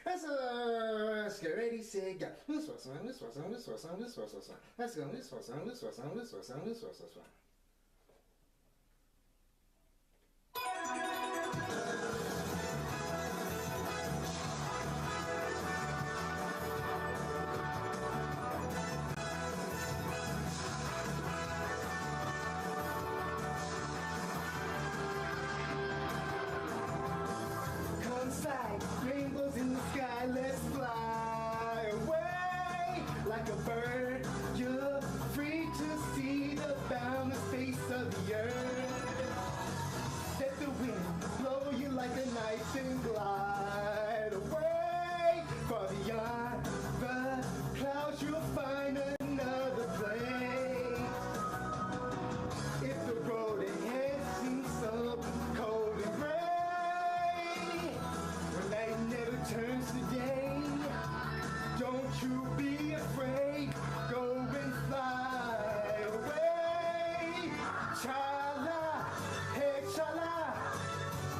Let's get ready, say, go. Let's go. Rainbows in the sky, let's fly away like a bird. You're free to see the boundless face of the earth. Let the wind blow you like a knife and glide away. Far beyond the clouds, you'll find another place. If the road ahead seems so cold and gray, turns today, don't you be afraid, go and fly away. Chala, hey chala,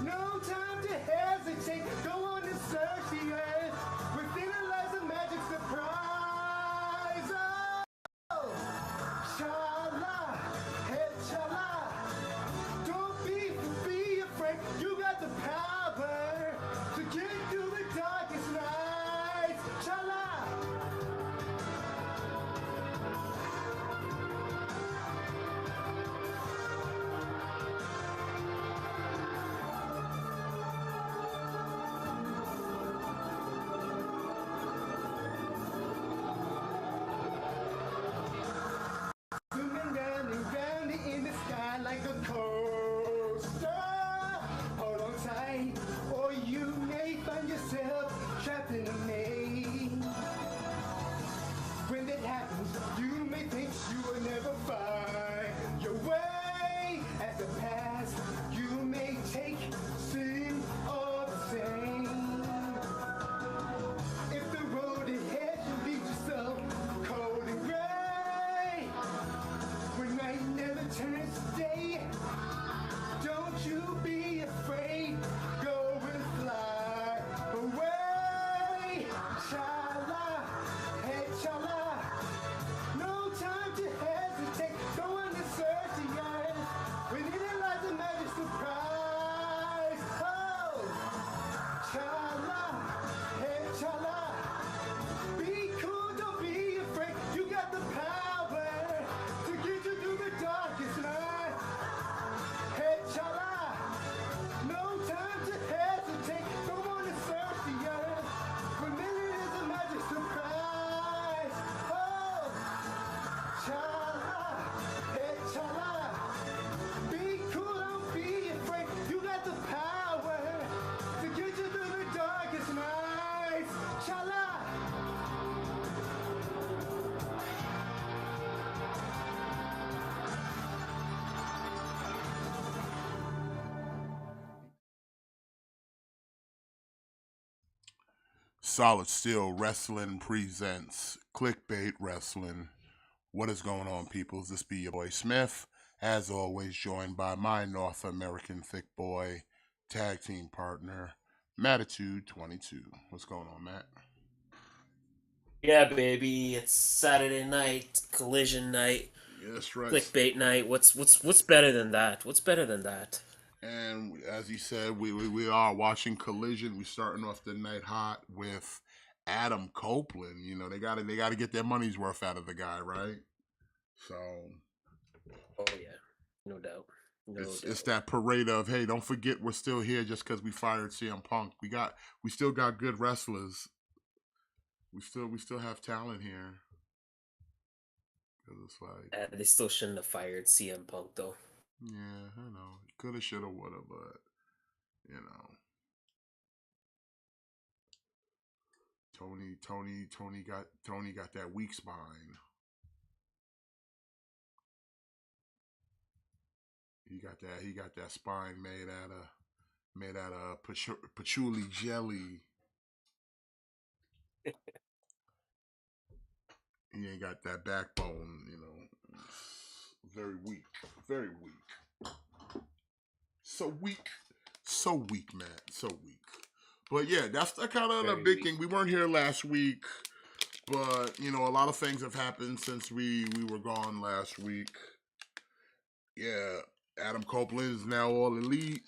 no time to hesitate, go on and search the earth, within it lies a magic surprise. Oh, chala, hey chala, don't be afraid, you got the power to get through the darkest nights. Chala! Zooming round and round in the sky like a coaster. Hold on tight, or you may find yourself trapped in a maze. When that happens, you may think you will never find your way. As the past, you may take seem all the same. If the road ahead should lead you so cold and gray, when night never turns to day, don't you be afraid, go and fly away. Chala, hey chala, no time to hesitate, go on and search the earth, within it lies a magic surprise. Oh, chala, hey chala, be cool, don't be afraid, you got the power to get you through the darkest night. Hey chala, no time to hesitate, go on and search the earth, for me it is a magic surprise. Oh, chala, hey chala, be cool, don't be afraid, you got the power to get you through the darkest nights. Chala. Solid Steel Wrestling presents KliqBait Wrestling. What is going on, peoples? This be your boy Smith, as always, joined by my North American thick boy tag team partner, Mattitude 22. What's going on, Matt? Yeah, baby, it's Saturday night, collision night, Yeah, that's right. KliqBait night. What's better than that? What's better than that? And as he said, we are watching Collision. We're starting off the night hot with Adam Copeland. You know, they gotta get their money's worth out of the guy, right? So Oh yeah, no doubt. it's that parade of, hey, don't forget we're still here just because we fired CM Punk. We still got good wrestlers. We still have talent here. Cause it's like They still shouldn't have fired CM Punk though. yeah, I know, coulda, shoulda, woulda, but you know, Tony got that weak spine. He got that spine made out of patchouli jelly. He ain't got that backbone, you know. Very weak. Very weak. So weak, Matt. So weak. But yeah, that's the kind of the Very big weak. thing. We weren't here last week, but you know, a lot of things have happened since we were gone last week. Yeah, Adam Copeland is now all elite.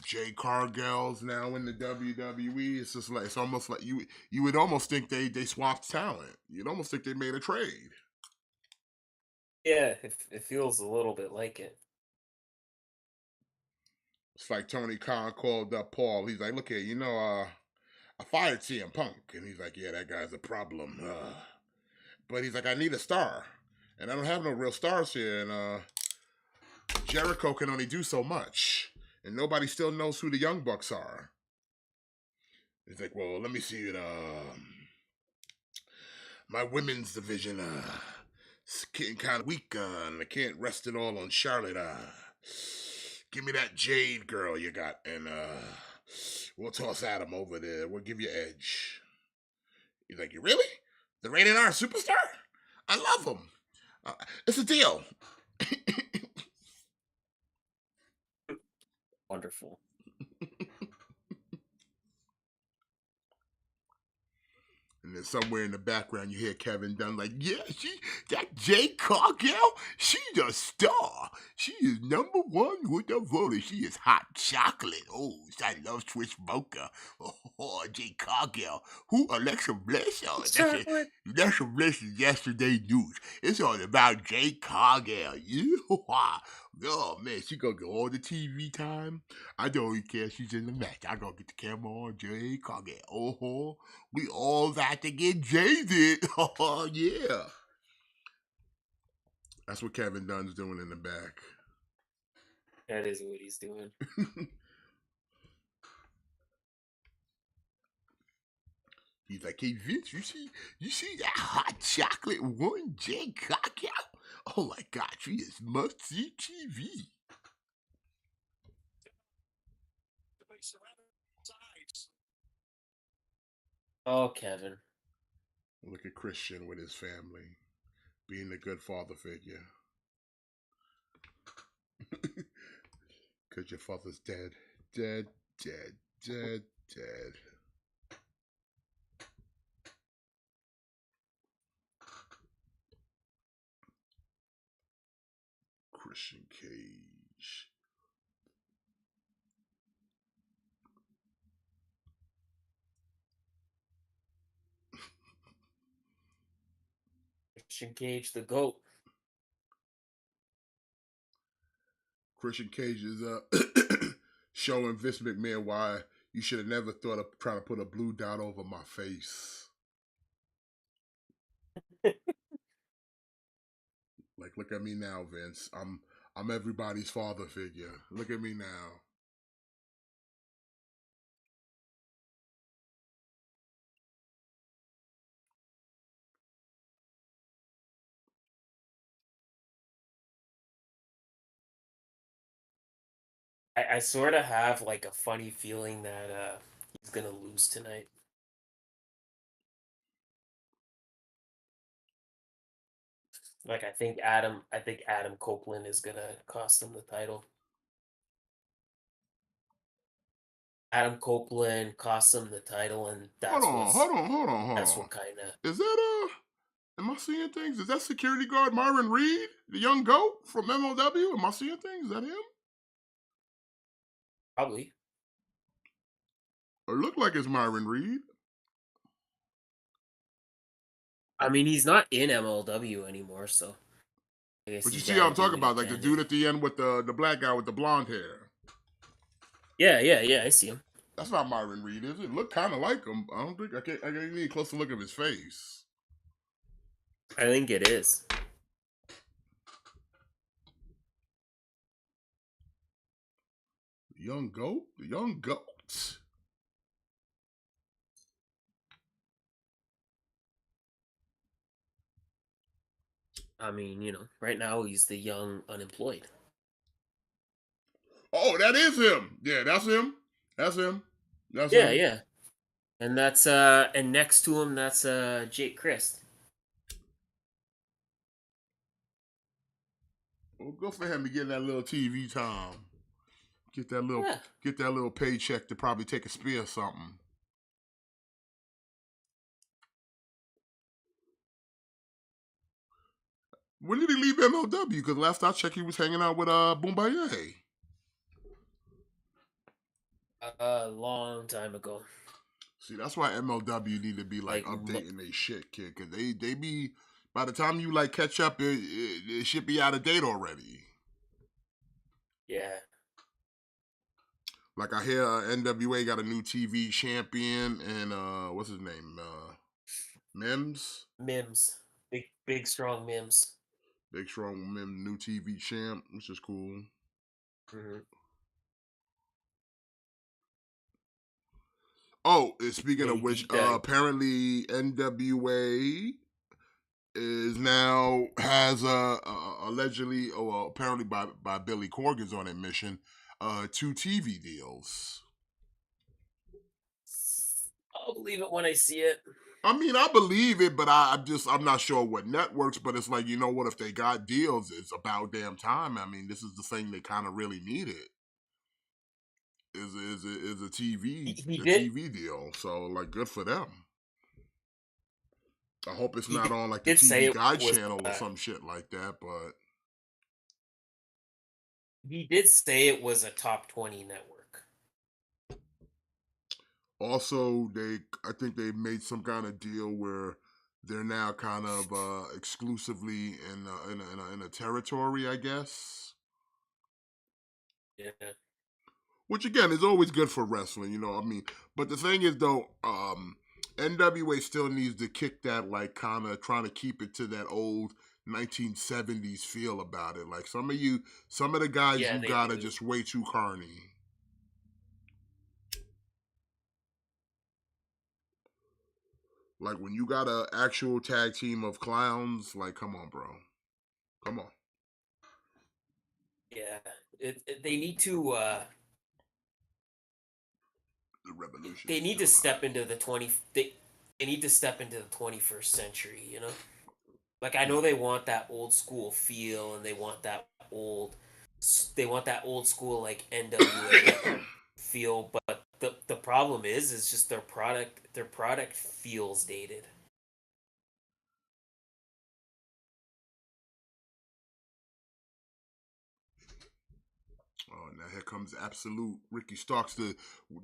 Jade Cargill's now in the WWE. It's just like it's almost like you would almost think they swapped talent. You'd almost think they made a trade. Yeah, it feels a little bit like it. It's like Tony Khan called up Paul. He's like, "Look here, you know, I fired CM Punk," and he's like, "Yeah, that guy's a problem." But he's like, "I need a star, and I don't have no real stars here." And Jericho can only do so much, and nobody still knows who the Young Bucks are. He's like, "Well, let me see it. My women's division, it's getting kind of weak, and I can't rest it all on Charlotte. Give me that Jade girl you got, and we'll toss Adam over there. We'll give you edge." He's like, "You really? The rated R superstar? I love him. It's a deal." Wonderful. And then somewhere in the background, you hear Kevin Dunn like, "Yeah, that Jade Cargill, she's a star. She is number one with the voters. She is hot chocolate. Oh, I love Swiss mocha. Oh, Jade Cargill. Who? Alexa Bliss? Oh, Chocolate. Alexa Bliss is yesterday news. It's all about Jade Cargill. Yeah. Oh, man, she gonna get all the TV time. I don't even care if she's in the match. I gonna get the camera on Jade Cargill. Oh, we all got to get jaded. Oh, yeah. That's what Kevin Dunn's doing in the back. That is what he's doing. He's like, "Hey, Vince, you see that hot chocolate one Jade Cargill? Oh my God, she is must-see TV." Oh, Kevin. Look at Christian with his family, being a good father figure. Because your father's dead, dead, dead, dead, dead. Christian Cage. Should gauge the GOAT. Christian Cage is showing Vince McMahon why you should have never thought of trying to put a blue dot over my face. Like, look at me now, Vince. I'm everybody's father figure. Look at me now. I sort of have like a funny feeling that he's gonna lose tonight. Like I think Adam Copeland is gonna cost him the title. Adam Copeland costs him the title, and Hold on, hold that's on. what kind of Is that am I seeing things? Is that security guard Myron Reed, the young goat from MLW? Am I seeing things? Is that him? probably. It look like it's Myron Reed. I mean, he's not in MLW anymore, so I guess But you he's see got how to I'm do talking what he about, like the can. dude at the end with the black guy with the blonde hair. Yeah, I see him. That's not Myron Reed, is it? Look kind of like him. I don't think I can't need a closer look of his face. I think it is. The young goat, the young goat. I mean, right now he's the young unemployed. Oh, that is him. Yeah, that's him. That's him. That's Yeah, him. yeah. And that's and next to him that's Jake Christ. Well, good for him to get that little TV time. Get that little paycheck to probably take a spear or something. When did he leave MLW? Because last I checked, he was hanging out with Boombaye. A long time ago. See, that's why MLW need to be like updating their shit, kid. Because they be, by the time you like catch up, it should be out of date already. Yeah. Like I hear NWA got a new TV champion, and what's his name? Mims. Big strong Mims. Big strong Mims, new TV champ, which is cool. Mm-hmm. Oh, speaking of which, apparently NWA is now has allegedly, or apparently by Billy Corgan's on admission, 2 TV deals. I'll believe it when I see it. I mean, I believe it, but I'm not sure what networks. But it's like, you know what? If they got deals, it's about damn time. I mean, this is the thing they kind of really needed. Is a TV deal. So like, good for them. I hope it's not on like the TV Guide channel or some shit like that. But he did say it was a top 20 network. Also, I think they made some kind of deal where they're now kind of exclusively in a territory, I guess. Yeah. Which again is always good for wrestling, you know what I mean? But the thing is though, NWA still needs to kick that, like, kind of trying to keep it to that old 1970s feel about it. Like some of the guys you got are just way too carny. Like when you got an actual tag team of clowns, like, come on, bro. Come on. Yeah. They need to the revolution. They need to step into the they need to step into the 21st century, you know? Like I know they want that old school feel and they want that old school like NWA feel, but the problem is just their product feels dated. Oh, now here comes Absolute Ricky Starks, the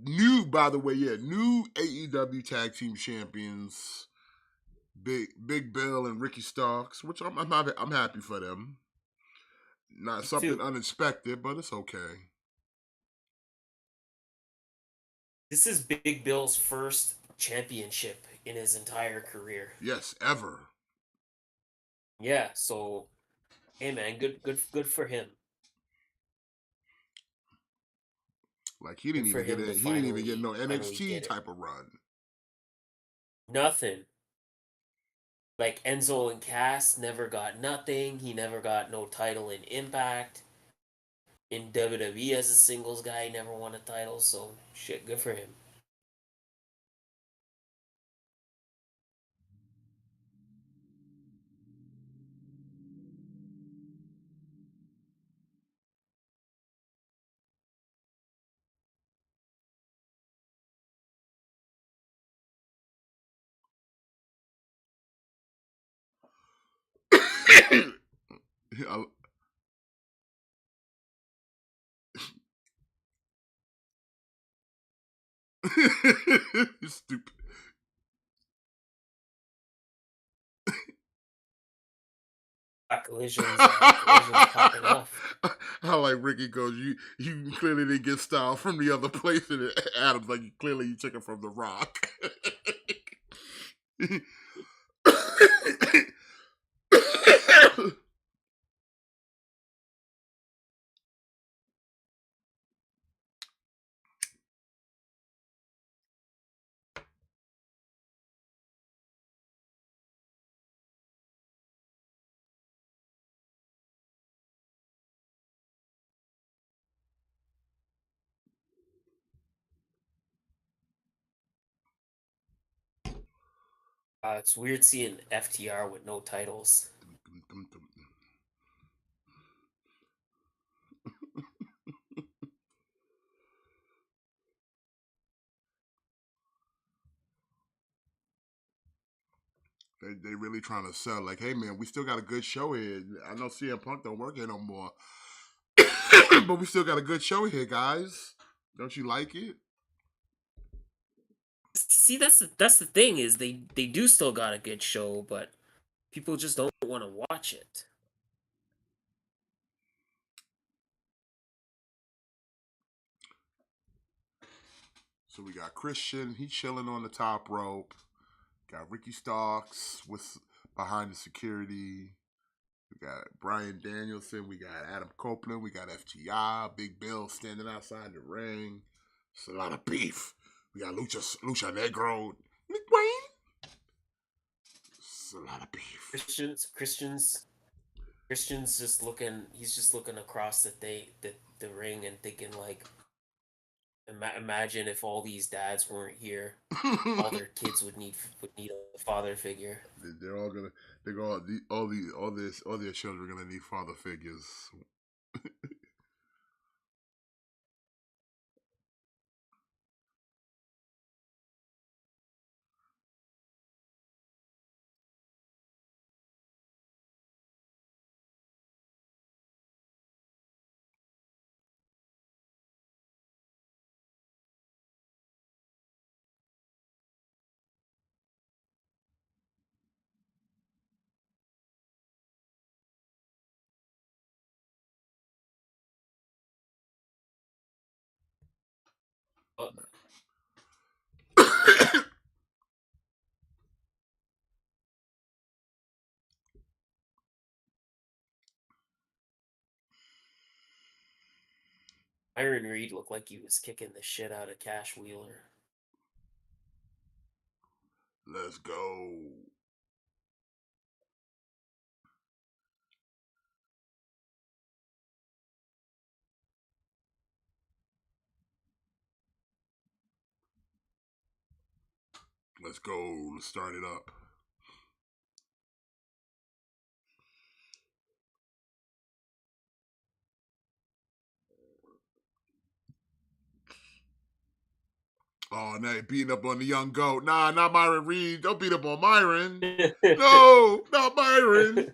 new AEW Tag Team Champions, Big Bill and Ricky Starks, which I'm happy for them. Not something unexpected, but it's okay. This is Big Bill's first championship in his entire career. Yes, ever. Yeah, so hey man, good for him. Like he didn't even get no NXT type of run. Nothing. Like Enzo and Cass never got nothing. He never got no title in Impact. In WWE as a singles guy, he never won a title, so shit, good for him. You stupid. Collisions popping off. I like Ricky goes, you clearly didn't get style from the other place, and Adam's like, clearly you took it from The Rock. It's weird seeing FTR with no titles. They really trying to sell. Like, hey man, we still got a good show here. I know CM Punk don't work here no more, but we still got a good show here, guys. Don't you like it? See, that's the thing is they do still got a good show, but people just don't want to watch it. So we got Christian. He chilling on the top rope. Got Ricky Starks with behind the security. We got Brian Danielson. We got Adam Copeland. We got FTI. Big Bill standing outside the ring. It's a lot of beef. We got Lucha Negro. Nick Wayne. It's a lot of beef. Christian's just looking. He's just looking across the ring and thinking like, imagine if all these dads weren't here, all their kids would need a father figure. They're all gonna. All their children are gonna need father figures. Uh, Iron Reed looked like he was kicking the shit out of Cash Wheeler. Let's go. Let's go. Let's start it up. Oh, now you're beating up on the young goat. Nah, not Myron Reed. Don't beat up on Myron. No, not Myron.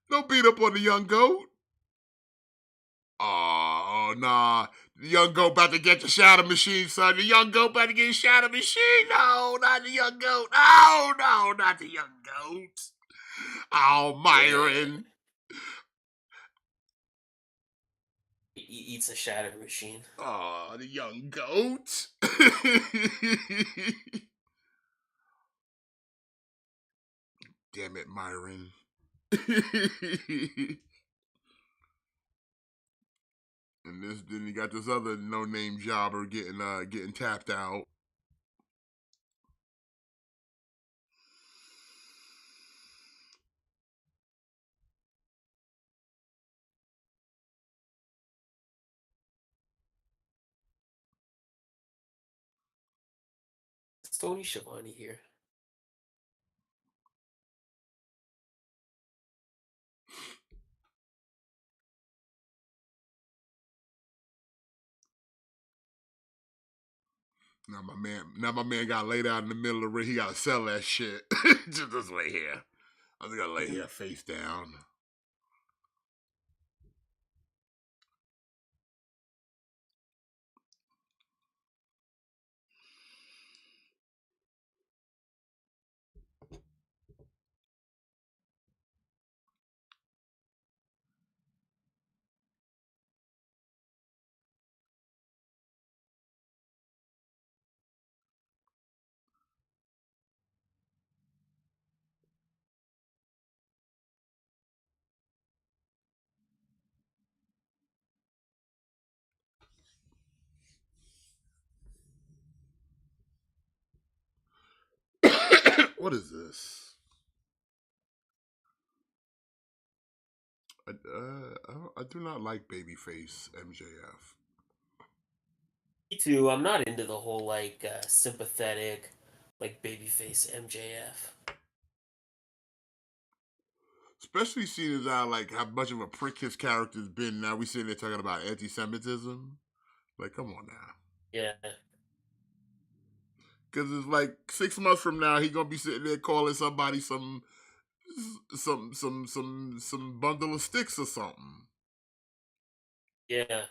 Don't beat up on the young goat. Oh, nah. The young goat about to get the shadow machine, son. The young goat about to get the shadow machine. No, not the young goat. No, not the young goat. Oh, Myron. He eats a shattered machine. Oh, the young goat. Damn it, Myron. And then you got this other no-name jobber getting tapped out. It's Tony Schiavone here. Now my man got laid out in the middle of the ring. He gotta sell that shit. Just lay here. I just gotta lay here face down. What is this? I do not like babyface MJF. Me too. I'm not into the whole like sympathetic, like babyface MJF. Especially seeing as how like how much of a prick his character's been. Now we sitting there talking about anti-Semitism. Like, come on now. Yeah. Cause it's like 6 months from now, he gonna be sitting there calling somebody some bundle of sticks or something. Yeah.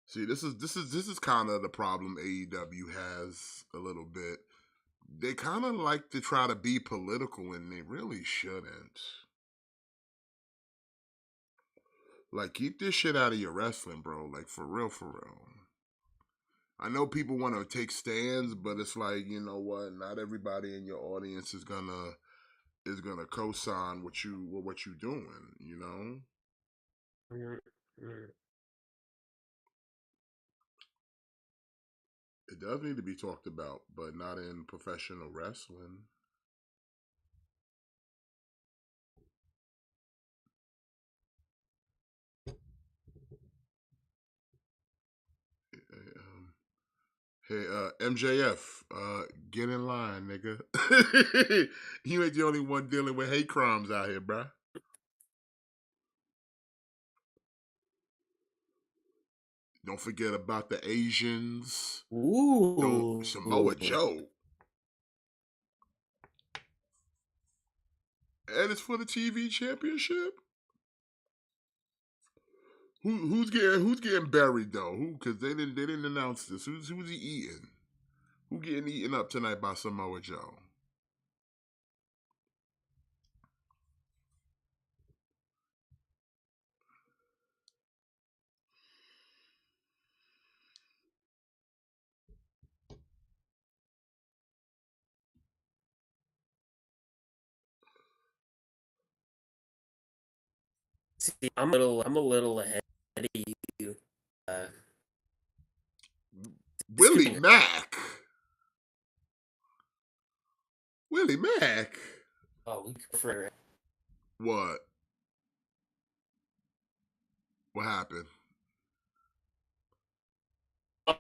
See, this is kind of the problem AEW has a little bit. They kind of like to try to be political, and they really shouldn't. Like, keep this shit out of your wrestling, bro. Like, for real, for real. I know people want to take stands, but it's like, you know what? Not everybody in your audience is gonna co-sign what you doing. You know, Mm, mm. it does need to be talked about, but not in professional wrestling. Um, Hey, MJF, get in line, nigga. You ain't the only one dealing with hate crimes out here, bruh. Don't forget about the Asians. Don't Samoa Ooh. Joe. And it's for the TV championship. Who's getting buried though? Who? Because they didn't announce this. Who's he eating? Who getting eaten up tonight by Samoa Joe? See, I'm a little ahead of you. Uh, Willie speaking, Mack. Willie Mack. oh, we go for What? What happened?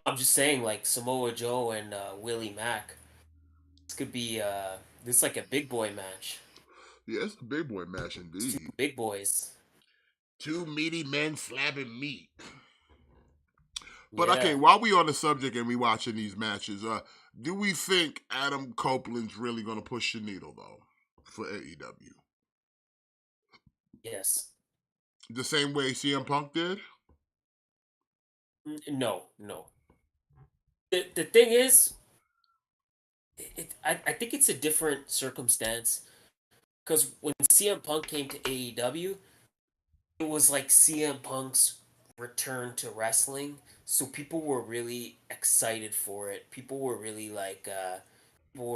I'm just saying, like Samoa Joe and Willie Mack. This could be this is like a big boy match. Yeah, it's a big boy match It's two indeed. big boys. Two meaty men slapping meat. But okay, Yeah. while we on the subject and we watching these matches, do we think Adam Copeland's really gonna push the needle though for AEW? Yes. The same way CM Punk did? No, no. The thing is, I think it's a different circumstance because when CM Punk came to AEW, it was like CM Punk's return to wrestling. So people were really excited for it. People were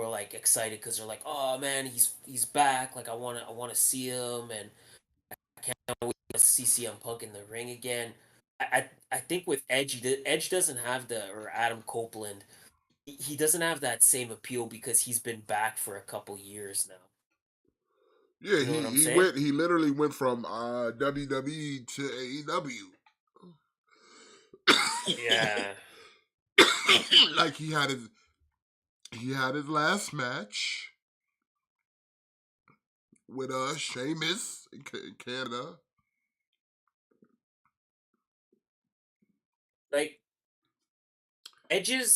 like excited because they're like, oh man, he's back. Like I wanna see him, and I can't wait to see CM Punk in the ring again. I think with Edge, Edge doesn't have the or Adam Copeland. He doesn't have that same appeal because he's been back for a couple years now. Yeah, You know he what I'm he saying? went he literally went from WWE to AEW. Yeah. Like he had his last match with Sheamus in Canada. Like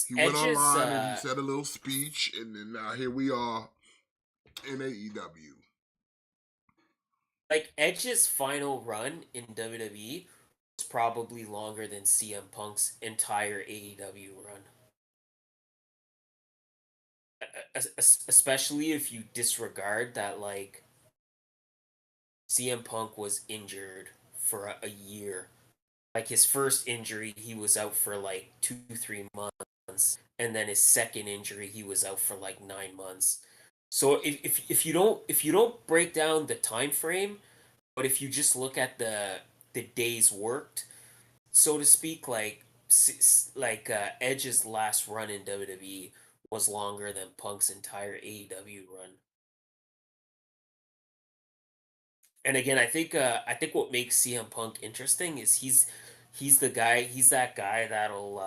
He went Edge's online and he said a little speech, and then now here we are in AEW. like Edge's final run in WWE was probably longer than CM Punk's entire AEW run. Especially if you disregard that like CM Punk was injured for a year. Like his first injury, he was out for like 2 3 months, and then his second injury, he was out for like 9 months. So if you don't break down the time frame, but if you just look at the days worked, so to speak, Edge's last run in WWE was longer than Punk's entire AEW run. And again, I think what makes CM Punk interesting is he's that guy that'll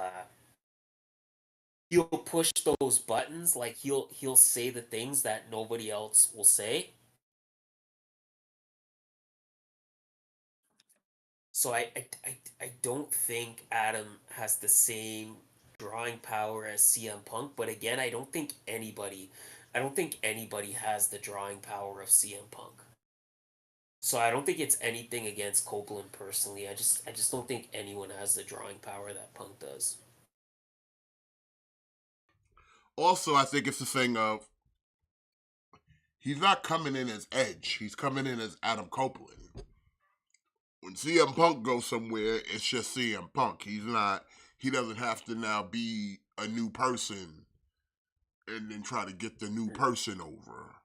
he'll push those buttons, like he'll say the things that nobody else will say. So I don't think Adam has the same drawing power as CM Punk, but again, I don't think anybody has the drawing power of CM Punk. So I don't think it's anything against Copeland personally. I just don't think anyone has the drawing power that Punk does. Also, I think it's the thing of he's not coming in as Edge. He's coming in as Adam Copeland. When CM Punk goes somewhere, it's just CM Punk. He doesn't have to now be a new person and then try to get the new person over.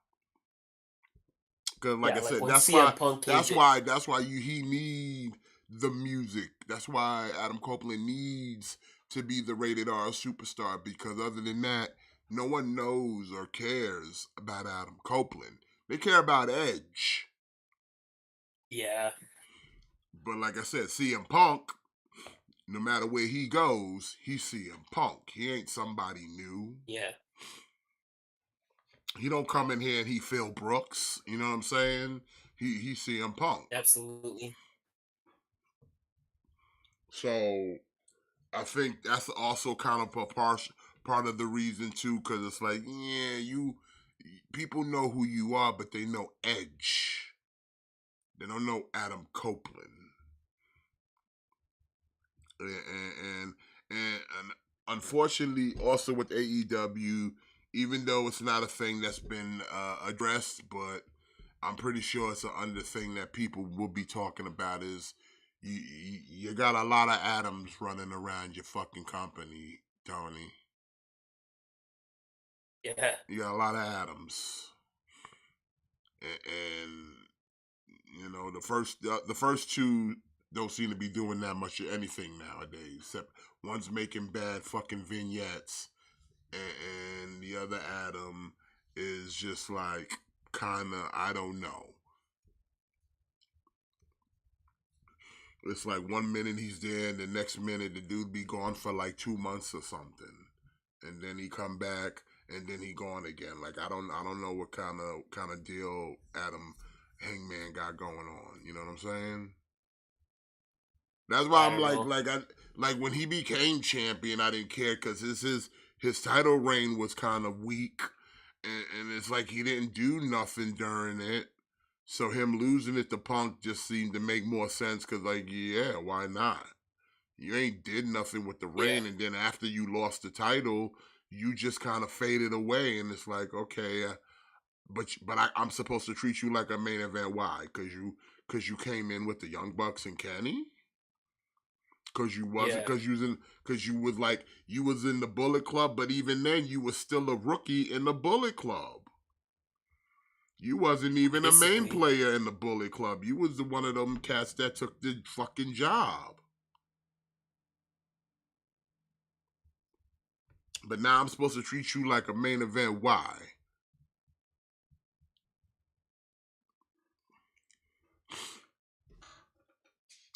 Because, like Yeah, I like said, when CM Punk came to he need the music. That's why Adam Copeland needs to be the rated R superstar. Because other than that, no one knows or cares about Adam Copeland. They care about Edge. yeah, But like I said, CM Punk, no matter where he goes, he's CM Punk. He ain't somebody new. yeah, He don't come in here and he Phil Brooks. You know what I'm saying? He's CM Punk. absolutely. So I think that's also kind of a part of the reason too, because it's like, yeah, people know who you are, but they know Edge. They don't know Adam Copeland. And unfortunately, also with AEW, even though it's not a thing that's been addressed, but I'm pretty sure it's an under thing that people will be talking about is you got a lot of Adams running around your fucking company, Tony. Yeah, You got a lot of Adams, and you know the first two don't seem to be doing that much of anything nowadays. Except one's making bad fucking vignettes, and the other Adam is just like kind of I don't know. It's like 1 minute he's there, and the next minute the dude be gone for like 2 months or something, and then he come back, and then he gone again. Like I don't know what kind of deal Adam Hangman got going on. You know what I'm saying? That's why I I'm don't know. like when he became champion, I didn't care because his title reign was kind of weak, and it's like he didn't do nothing during it. So him losing it to Punk just seemed to make more sense because, like, yeah, why not? You ain't did nothing with the Yeah, reign, and then after you lost the title, you just kind of faded away, and it's like, okay, I'm supposed to treat you like a main event. Why? Because you came in with the Young Bucks and Kenny. yeah, Because you was in the Bullet Club, but even then you was still a rookie in the Bullet Club. You wasn't even a main basically. player in the Bullet Club. You was one of them cats that took the fucking job. But now I'm supposed to treat you like a main event. Why?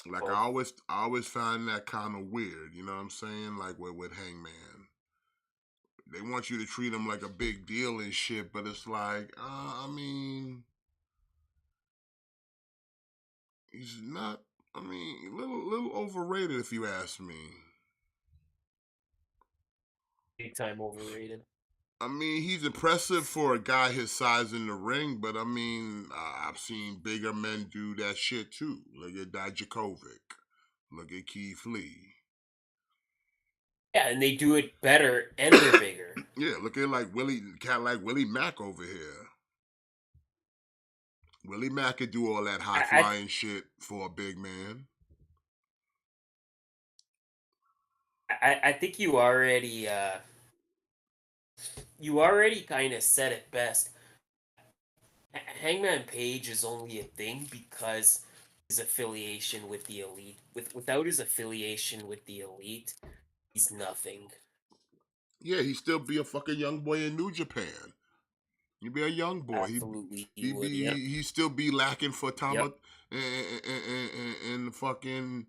Like Well, I always find that kind of weird. You know what I'm saying? Like with Hangman, they want you to treat him like a big deal and shit. But it's like, I mean, he's not. I mean, little overrated if you ask me. big time overrated. I mean, he's impressive for a guy his size in the ring, but I mean, I've seen bigger men do that shit too. Look at Dijakovic. Look at Keith Lee. Yeah, and they do it better, and they're bigger. Yeah, look at like Willie Mack over here. Willie Mack could do all that high I flying shit for a big man. I think you already kind of said it best. Hangman Page is only a thing because his affiliation with the elite. Without his affiliation with the elite, he's nothing. Yeah, he'd still be a fucking young boy in New Japan. He'd be a young boy. Absolutely, he would. He'd still be lacking for Yep. Tama and fucking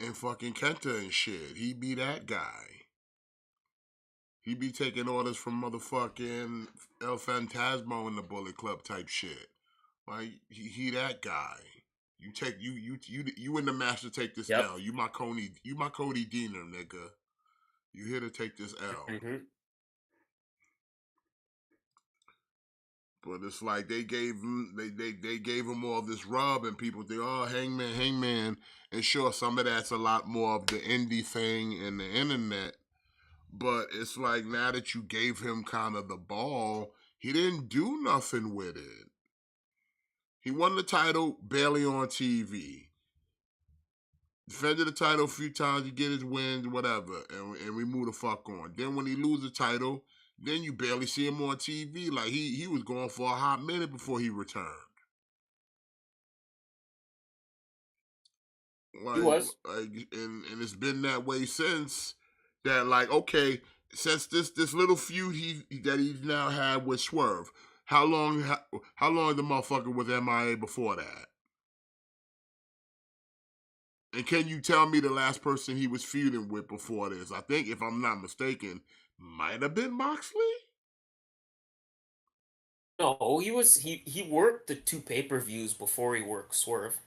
and fucking Kenta and shit. He'd be that guy. He be taking orders from motherfucking El Phantasmo in the Bullet Club type shit. Like he that guy. You take you and the master take this Yep. L. You my Cody Deaner, nigga. You here to take this L. Mm-hmm. But it's like they gave him all this rub, and people think, oh, Hangman. And sure, some of that's a lot more of the indie thing and the internet. But it's like now that you gave him kind of the ball, he didn't do nothing with it. He won the title barely on TV. Defended the title a few times, he get his wins, whatever, and we move the fuck on. Then when he lose the title, then you barely see him on TV. Like he was going for a hot minute before he returned. He was. And it's been that way since. That like, okay, since this little feud that he's now had with Swerve, how long the motherfucker was MIA before that? And can you tell me the last person he was feuding with before this? I think, if I'm not mistaken, might have been Moxley. No, he worked the 2 pay-per-views before he worked Swerve.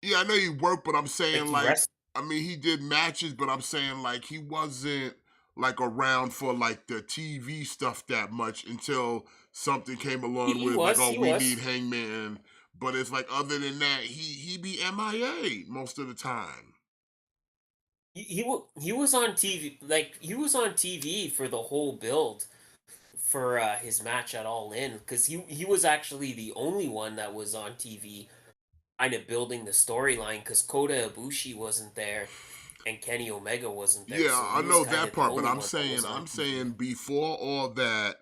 Yeah, I know he worked, but I'm Like saying he like, rest. I mean, he did matches, but I'm saying like he wasn't like around for like the TV stuff that much until something came along He with like, was. oh, He we need was. Hangman. But it's like, other than that, he be MIA most of the time. He was on TV. Like he was on TV for the whole build for his match at All In, because he was actually the only one that was on TV, kind of building the storyline, because Kota Ibushi wasn't there and Kenny Omega wasn't there, Yeah, so he I was know kind that of the part, but only one that was on I'm saying TV. before all that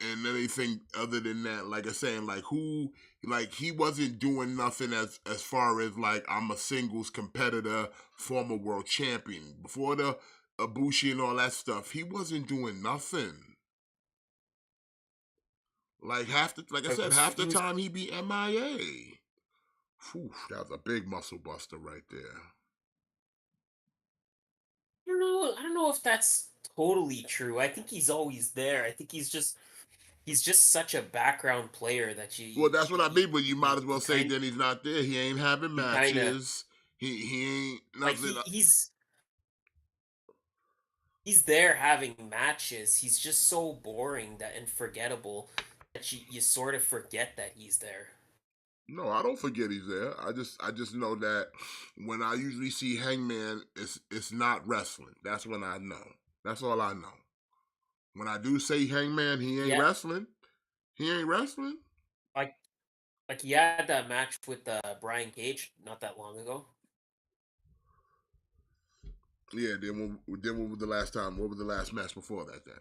and anything other than that, like I'm saying, like like he wasn't doing nothing as far as like, I'm a singles competitor, former world champion. Before the Ibushi and all that stuff, he wasn't doing nothing. Like like I said, half the He was. time he be MIA. Whew, that was a big muscle buster right there. I don't know if that's totally true. I think he's always there. I think he's just such a background player that Well, that's what I mean, but you might as well you say then he's not there. He ain't having kind of matches. He ain't like nothing. he's there having matches. He's just so boring that and forgettable that you sort of forget that he's there. No, I don't forget he's there. I just know that when I usually see Hangman, it's not wrestling. That's when I know. That's all I know. When I do say Hangman, he ain't Yeah, wrestling. He ain't wrestling. like he had that match with Brian Cage not that long ago. Yeah. Then what was the last time? What was the last match before that? Then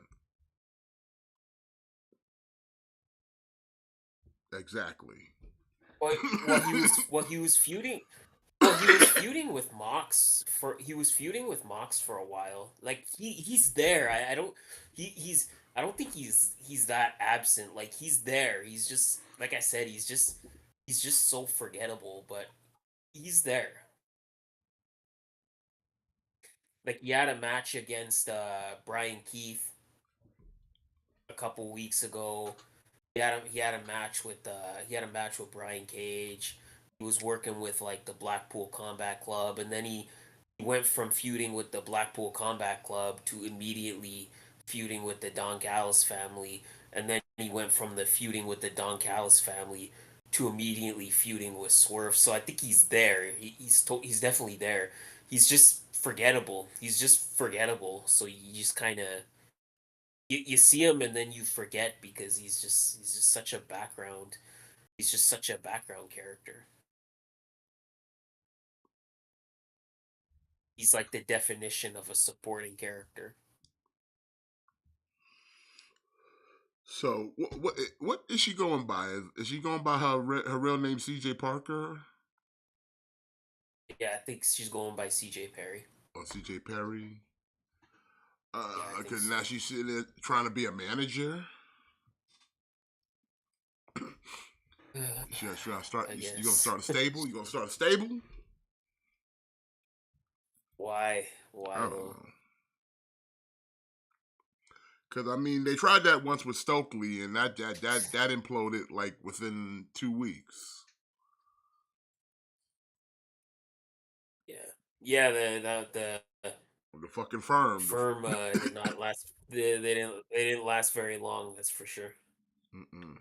exactly. He was feuding. Well, he was feuding with Mox for a while. Like he's there. I don't he's I don't think he's that absent. Like he's there. He's just, like I said, he's just so forgettable, but he's there. Like he had a match against Brian Keith a couple weeks ago. He had a match with Brian Cage. He was working with like the Blackpool Combat Club, and then he went from feuding with the Blackpool Combat Club to immediately feuding with the Don Callis family, and then he went from the feuding with the Don Callis family to immediately feuding with Swerve. So I think he's there. He's definitely there. He's just forgettable. He's just forgettable. So you just kind of you see him and then you forget because he's just such a background. He's just such a background character. He's like the definition of a supporting character. So what is she going by? Is she going by her real name, C.J. Parker Yeah, I think she's going by C.J. Perry. or C.J. Perry? Yeah, I think Because so. now she's sitting there trying to be a manager. Should I start? I You gonna guess. start a stable? You gonna start a stable? Why? I Why don't though? know. Because I mean, they tried that once with Stokely, and that imploded like within 2 weeks. Yeah. The The fucking firm. firm did not last. They didn't last very long. That's for sure. Mm-mm.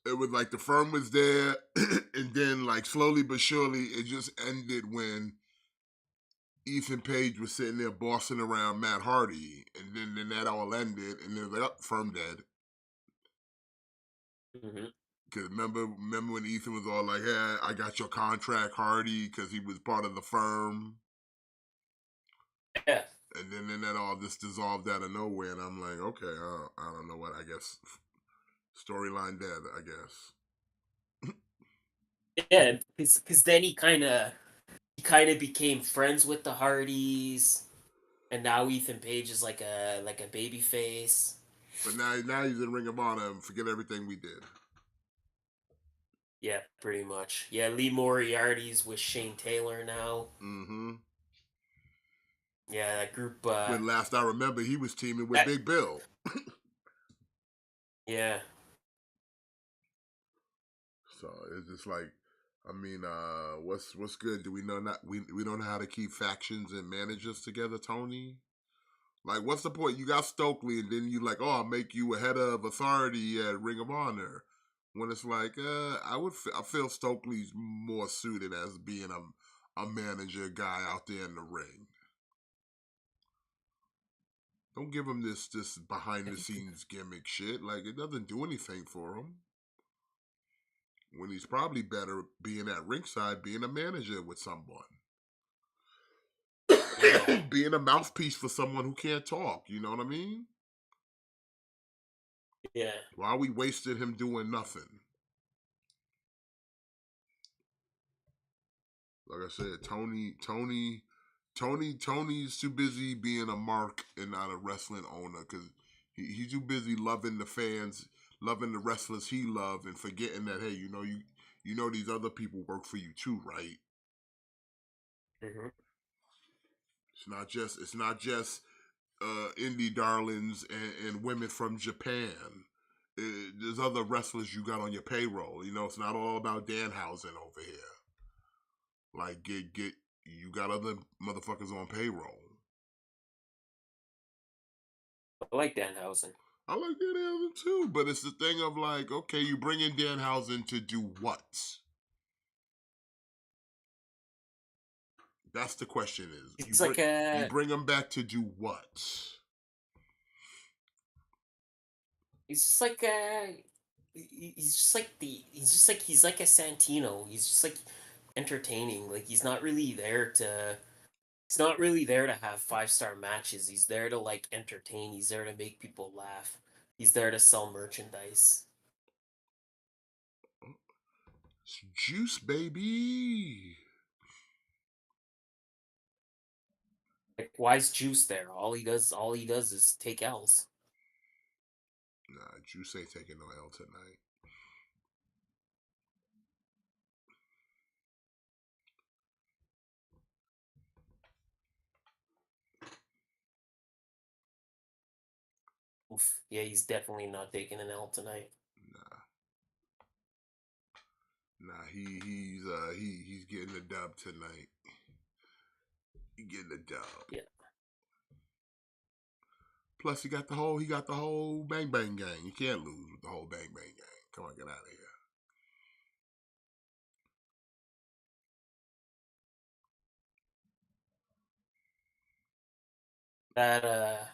It was like the firm was there, and then like slowly but surely, it just ended when Ethan Page was sitting there bossing around Matt Hardy, and then that all ended, and then like, oh, firm dead. Hmm. Cause remember when Ethan was all like, "Yeah, I got your contract, Hardy," because he was part of the firm, Yeah. and then that all just dissolved out of nowhere, and I'm like, okay, I don't know what, I guess storyline dead, I guess. Yeah, because then he kind of became friends with the Hardys, and now Ethan Page is like a baby face. But now he's in Ring of Honor, and forget everything we did. Yeah, pretty much. Yeah, Lee Moriarty's with Shane Taylor now. Mm-hmm. Yeah, that group. When last I remember, he was teaming with That, Big Bill. yeah, So it's just like, I mean, what's good? Do we know not we don't know how to keep factions and managers together, Tony? Like, what's the point? You got Stokely, and then you like, oh, I'll make you a head of authority at Ring of Honor. When it's like, I feel Stokely's more suited as being a manager guy out there in the ring. Don't give him this behind the scenes gimmick shit. Like, it doesn't do anything for him. When he's probably better being at ringside, being a manager with someone. yeah, Being a mouthpiece for someone who can't talk, you know what I mean? yeah. Why are we wasting him doing nothing? Like I said, Tony's too busy being a mark and not a wrestling owner, because he's too busy loving the fans, loving the wrestlers he loves, and forgetting that, hey, you know these other people work for you too, right? Hmm. It's not just indie darlings and women from Japan. There's other wrestlers you got on your payroll. It's not all about Danhausen over here. Like, get you got other motherfuckers on payroll. I like Danhausen. I like Danhausen too, but it's the thing of like, okay, you bring in Danhausen to do what? That's the question. Is He's like you a. bring him back to do what? He's just like a. He's just like the. He's like a Santino. He's just like entertaining. Like he's not really there to. He's not really there to have 5-star matches. He's there to like entertain. He's there to make people laugh. He's there to sell merchandise. It's juice, baby. Like why's Juice there? All he does is take L's. Nah, Juice ain't taking no L tonight. Oof. Yeah, he's definitely not taking an L tonight. Nah, nah. He's getting the dub tonight. He getting the dub. Yeah. Plus, he got the whole Bang Bang Gang. You can't lose with the whole Bang Bang Gang. Come on, get out of here. That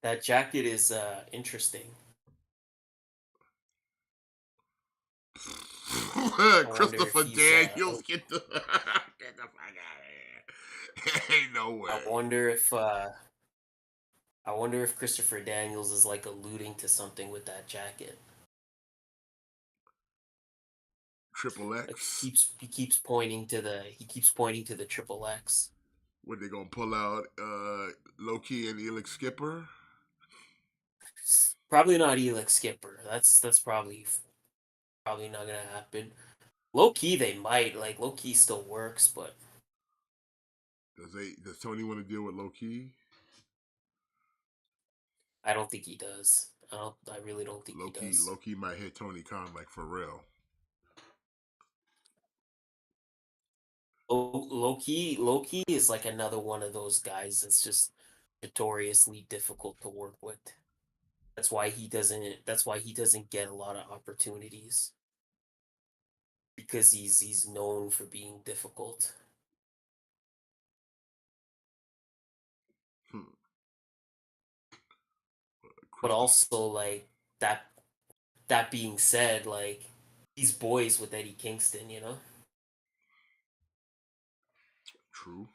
that jacket is interesting. I wonder if Christopher he's Daniels, get the fuck out of here. Ain't no I way. wonder if Christopher Daniels is like alluding to something with that jacket. Triple Like X. he keeps pointing to the triple X. What, they gonna pull out Loki and Elix Skipper? Probably not Elix Skipper. That's probably not gonna happen. Low key they might, like low key still works, but Does Tony want to deal with Low Key? I don't think he does. I really don't think he does. Low Key might hit Tony Khan like for real. Low key is like another one of those guys that's just notoriously difficult to work with. That's why he doesn't. That's why he doesn't get a lot of opportunities because he's known for being difficult. Hmm. But also like that. That being said, like he's boys with Eddie Kingston, you know. True.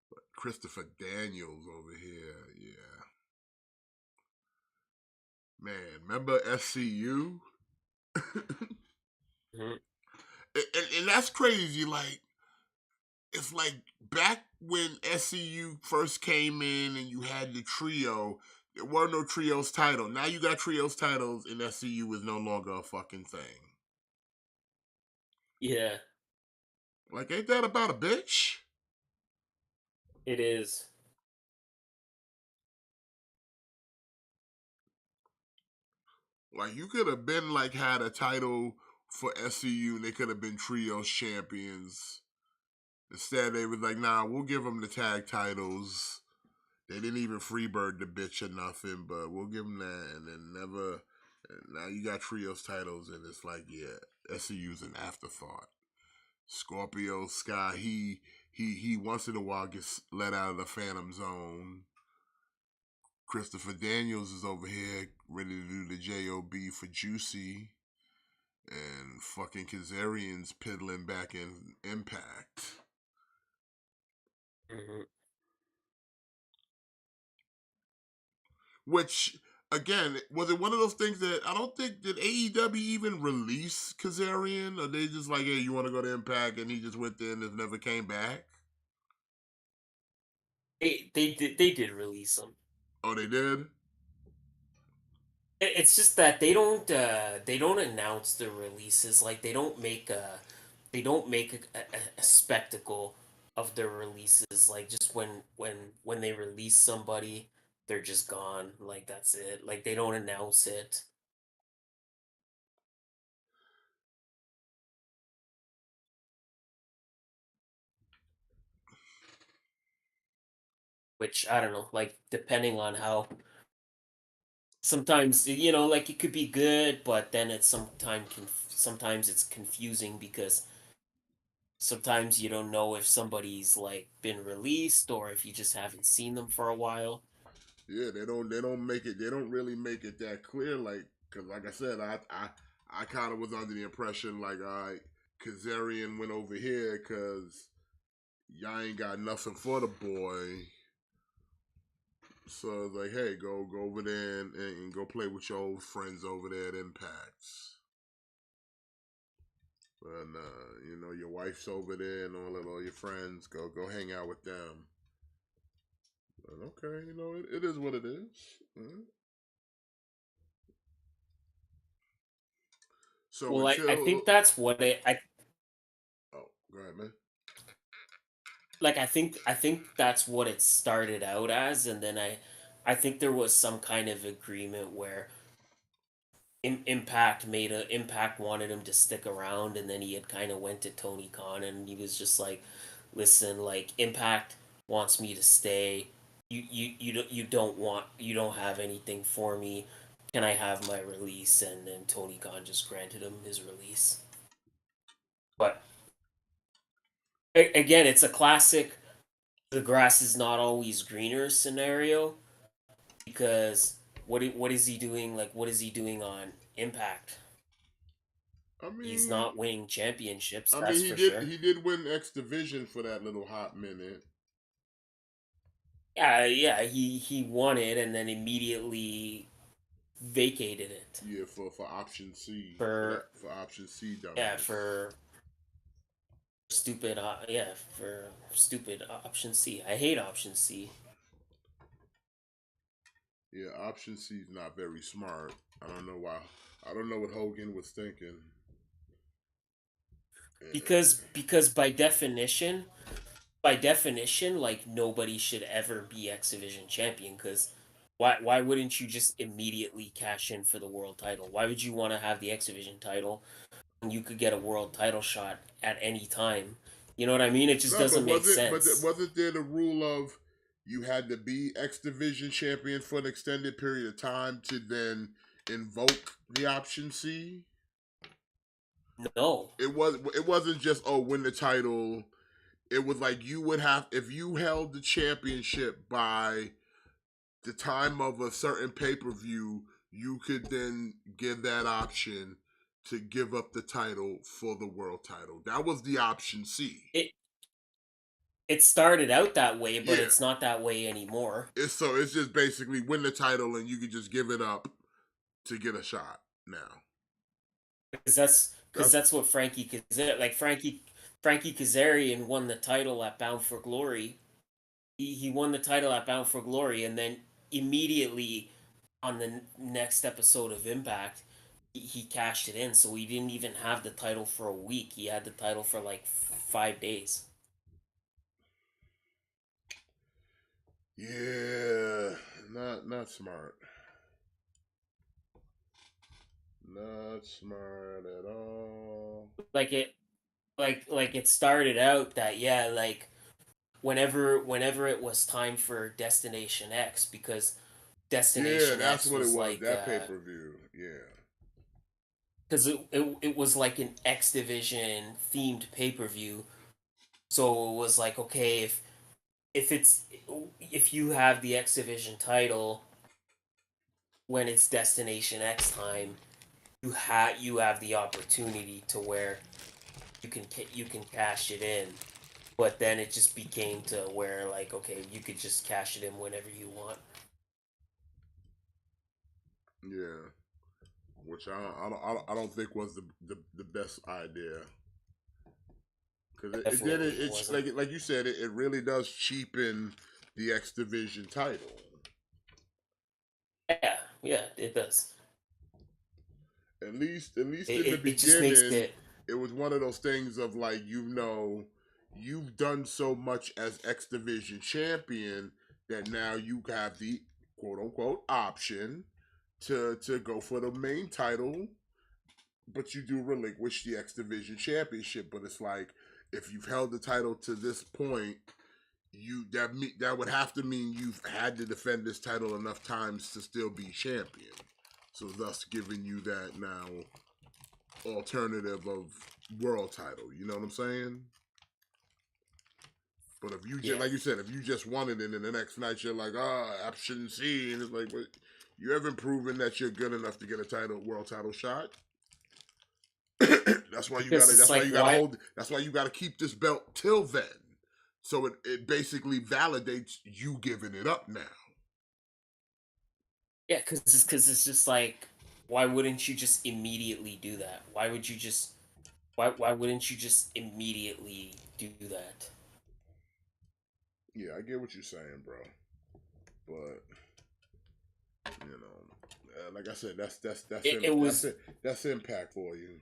But Christopher Daniels over here, yeah. Man, remember SCU? Mhm. And that's crazy. Like, it's like back when SCU first came in and you had the trio, there were no trios title. Now you got trios titles and SCU is no longer a fucking thing. Yeah, Like, ain't that about a bitch? it is. Like, you could have been like had a title for SCU and they could have been trios champions. Instead, they was like, nah, we'll give them the tag titles. They didn't even freebird the bitch or nothing, but we'll give them that. And then never. And now you got trios titles, and it's like, yeah, SCU's an afterthought. Scorpio Sky, he once in a while gets let out of the Phantom Zone. Christopher Daniels is over here ready to do the JOB for Juicy. And fucking Kazarian's piddling back in Impact. Hmm. Which, again, was it one of those things that I don't think, did AEW even release Kazarian? Or they just like, hey, you want to go to Impact? And he just went there and just never came back? They did release them. Oh, they did? It's just that they don't announce the releases. Like they don't make a spectacle of their releases. Like just when they release somebody, they're just gone. Like that's it. Like they don't announce it. Which I don't know. Like depending on how sometimes like it could be good, but then it's sometimes it's confusing because sometimes you don't know if somebody's like been released or if you just haven't seen them for a while. Yeah, they don't make it, they don't really make it that clear. Like, because like I said, I kind of was under the impression like, all right, Kazarian went over here because y'all ain't got nothing for the boy. So it's like, hey, go over there and go play with your old friends over there at Impacts. And your wife's over there and all your friends. Go hang out with them. And okay, it is what it is. So Well, I until think that's what I oh, go ahead, man. like. I think that's what it started out as, and then I think there was some kind of agreement where Impact wanted him to stick around, and then he had kind of went to Tony Khan, and he was just like, "Listen, like Impact wants me to stay. You don't have anything for me. Can I have my release?" And then Tony Khan just granted him his release. But again, it's a classic. The grass is not always greener scenario because what is he doing? Like, what is he doing on Impact? I He's mean, not winning championships, I mean, that's he for did sure. he did win X Division for that little hot minute. Yeah, yeah, he won it and then immediately vacated it Yeah, for option C for for option C yeah dumbass. for stupid yeah for stupid option C. I hate option C Yeah, option C is not very smart. I don't know why. I don't know what Hogan was thinking. because by definition by definition, like nobody should ever be X Division champion because why wouldn't you just immediately cash in for the world title? Why would you want to have the X Division title when you could get a world title shot at any time? You know what I mean? It just No, but doesn't make was it? But sense. wasn't there the rule of you had to be X Division champion for an extended period of time to then invoke the option C? No. It was. It wasn't just win the title. It was like you would have if you held the championship by the time of a certain pay per view, you could then give that option to give up the title for the world title. That was the option C. It it started out that way, but Yeah. it's not that way anymore. It's just basically win the title and you can just give it up to get a shot now. Because That's that's what Frankie Kazarian won the title at Bound for Glory. He won the title at Bound for Glory, and then immediately on the next episode of Impact, he cashed it in. So he didn't even have the title for a week. He had the title for like 5 days. yeah, not smart. Not smart at all. Like it, like it started out that yeah, like whenever it was time for Destination X, because Yeah, Destination that's X what it was was. like That pay per view. Yeah. because it was like an X Division themed pay-per-view. So it was like, okay, if it's if you have the X Division title when it's Destination X time, you have the opportunity to where you can cash it in. But then it just became to where like, okay, you could just cash it in whenever you want. Yeah. Which I don't think was the best idea. Because it did Definitely, it it's wasn't. like you said, it really does cheapen the X Division title. Yeah, yeah, it does. At least It in the it just makes beginning, it. it was one of those things of like you've done so much as X Division champion that now you have the quote unquote option to go for the main title, but you do relinquish the X Division championship. But it's like if you've held the title to this point, that would have to mean you've had to defend this title enough times to still be champion. So thus giving you that now alternative of world title. You know what I'm saying? But if you just Yeah, like you said, if you just won it and then the next night you're like, option C, and it's like, but you haven't proven that you're good enough to get a world title shot. that's why you because gotta. it's That's why like you gotta why. hold. That's why you gotta keep this belt till then. So it basically validates you giving it up now. Yeah, because it's just like, why wouldn't you just immediately do that? Why wouldn't you just immediately do that? Yeah, I get what you're saying, bro. But you know, like I said, It was, that's impact for you.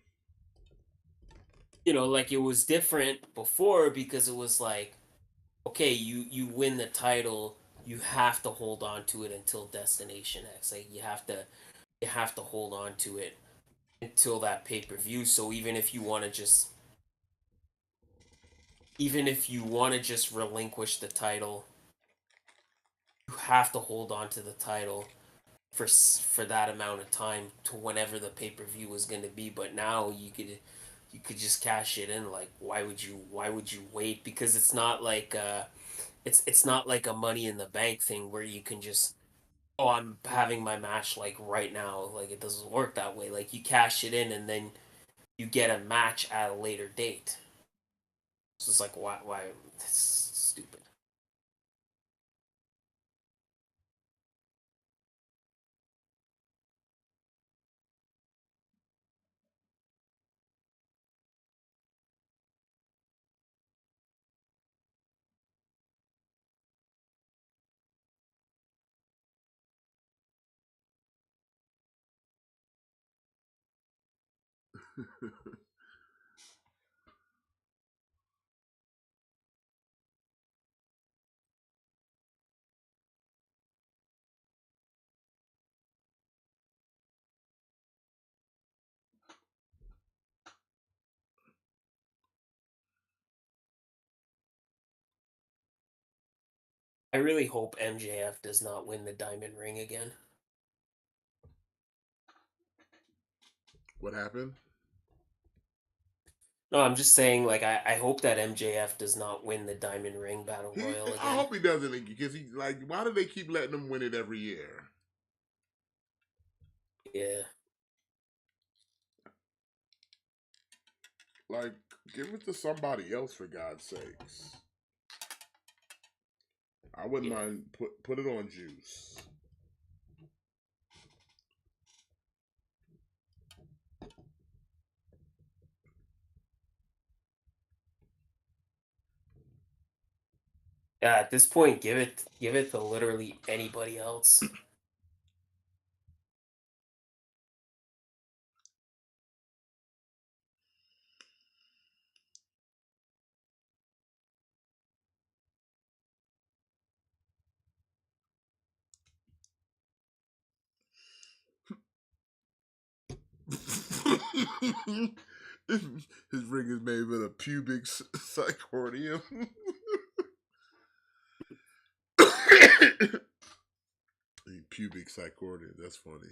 like it was different before because it was like, okay, you win the title, you have to hold on to it until Destination X. Like you have to hold on to it until that pay-per-view. So even if you want to just relinquish the title, you have to hold on to the title for that amount of time to whenever the pay-per-view was going to be. But now you could just cash it in. Like why would you wait? Because it's not like a Money in the Bank thing where you can just, oh, I'm having my match like right now. Like it doesn't work that way. Like you cash it in and then you get a match at a later date. So it's like why that's stupid. I really hope MJF does not win the Diamond Ring again. What happened? No, I'm just saying, like, I hope that MJF does not win the Diamond Ring Battle He, Royal I again. hope he doesn't, because he like. Why do they keep letting him win it every year? Yeah. Like, give it to somebody else for God's sakes. I wouldn't Yeah. mind put it on Juice. Yeah, at this point, give it to literally anybody else. His ring is made with a pubic cycordium. Pubic cycordium. That's funny.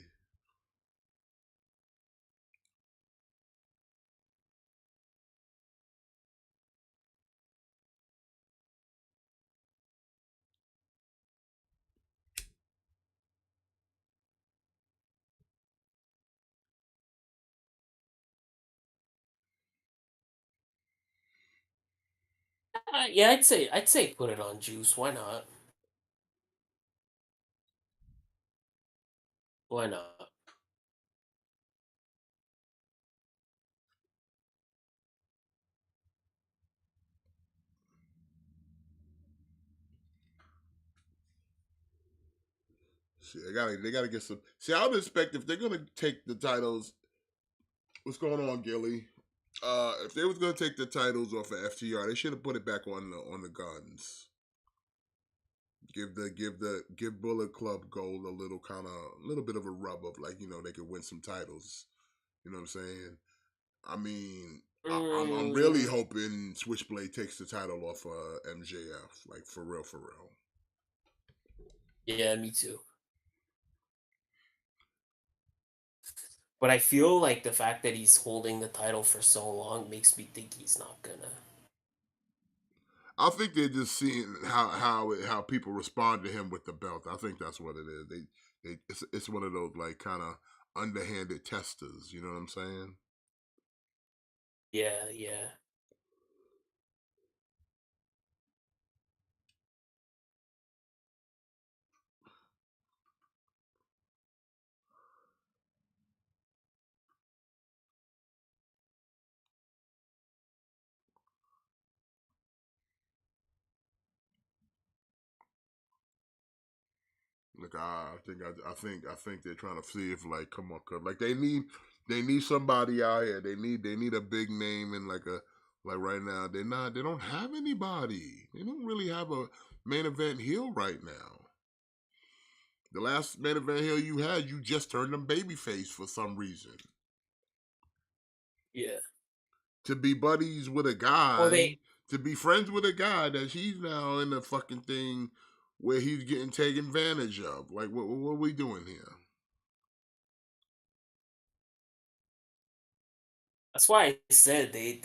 Yeah, I'd say put it on Juice. Why not? Why not? See, they gotta get some. See, I would expect if they're gonna take the titles. What's going on, Gilly? If they was gonna take the titles off of FTR, they should have put it back on the guns. Give Bullet Club Gold a little bit of a rub of, like, they could win some titles. You know what I'm saying? I mean, I'm really Mm, hoping Switchblade takes the title off MJF, like, for real, for real. yeah, me too. But I feel like the fact that he's holding the title for so long makes me think he's not gonna. I think they're just seeing how people respond to him with the belt. I think that's what it is. It's one of those, like, kind of underhanded testers. You know what I'm saying? Yeah, yeah. Like, I think they're trying to see if, like, come on, cause, like, they need somebody out here. They need a big name, and like right now they don't have anybody. They don't really have a main event heel right now. The last main event heel you had, you just turned them babyface for some reason. Yeah. To be buddies with a Well, guy, they to be friends with a guy that he's now in a fucking thing where he's getting taken advantage of. Like, what are we doing here? that's why I said they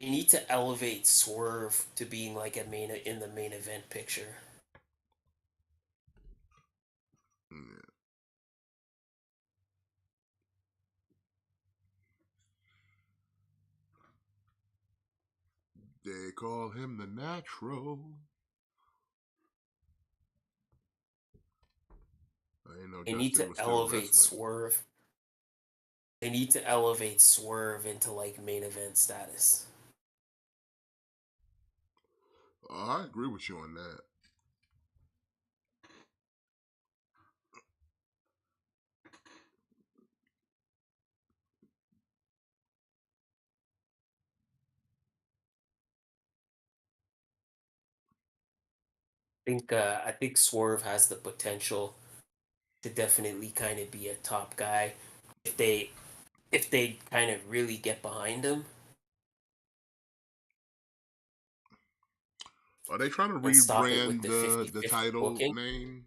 need to elevate Swerve to being like a main in the main event picture. Yeah. They call him the Natural. I didn't know They need Dustin to was still elevate wrestling. Swerve. They need to elevate Swerve into like main event status. I agree with you on that. I think Swerve has the potential to definitely kind of be a top guy if they kind of really get behind him. Are they trying to and stop it with rebrand the the 50-50 title booking. name?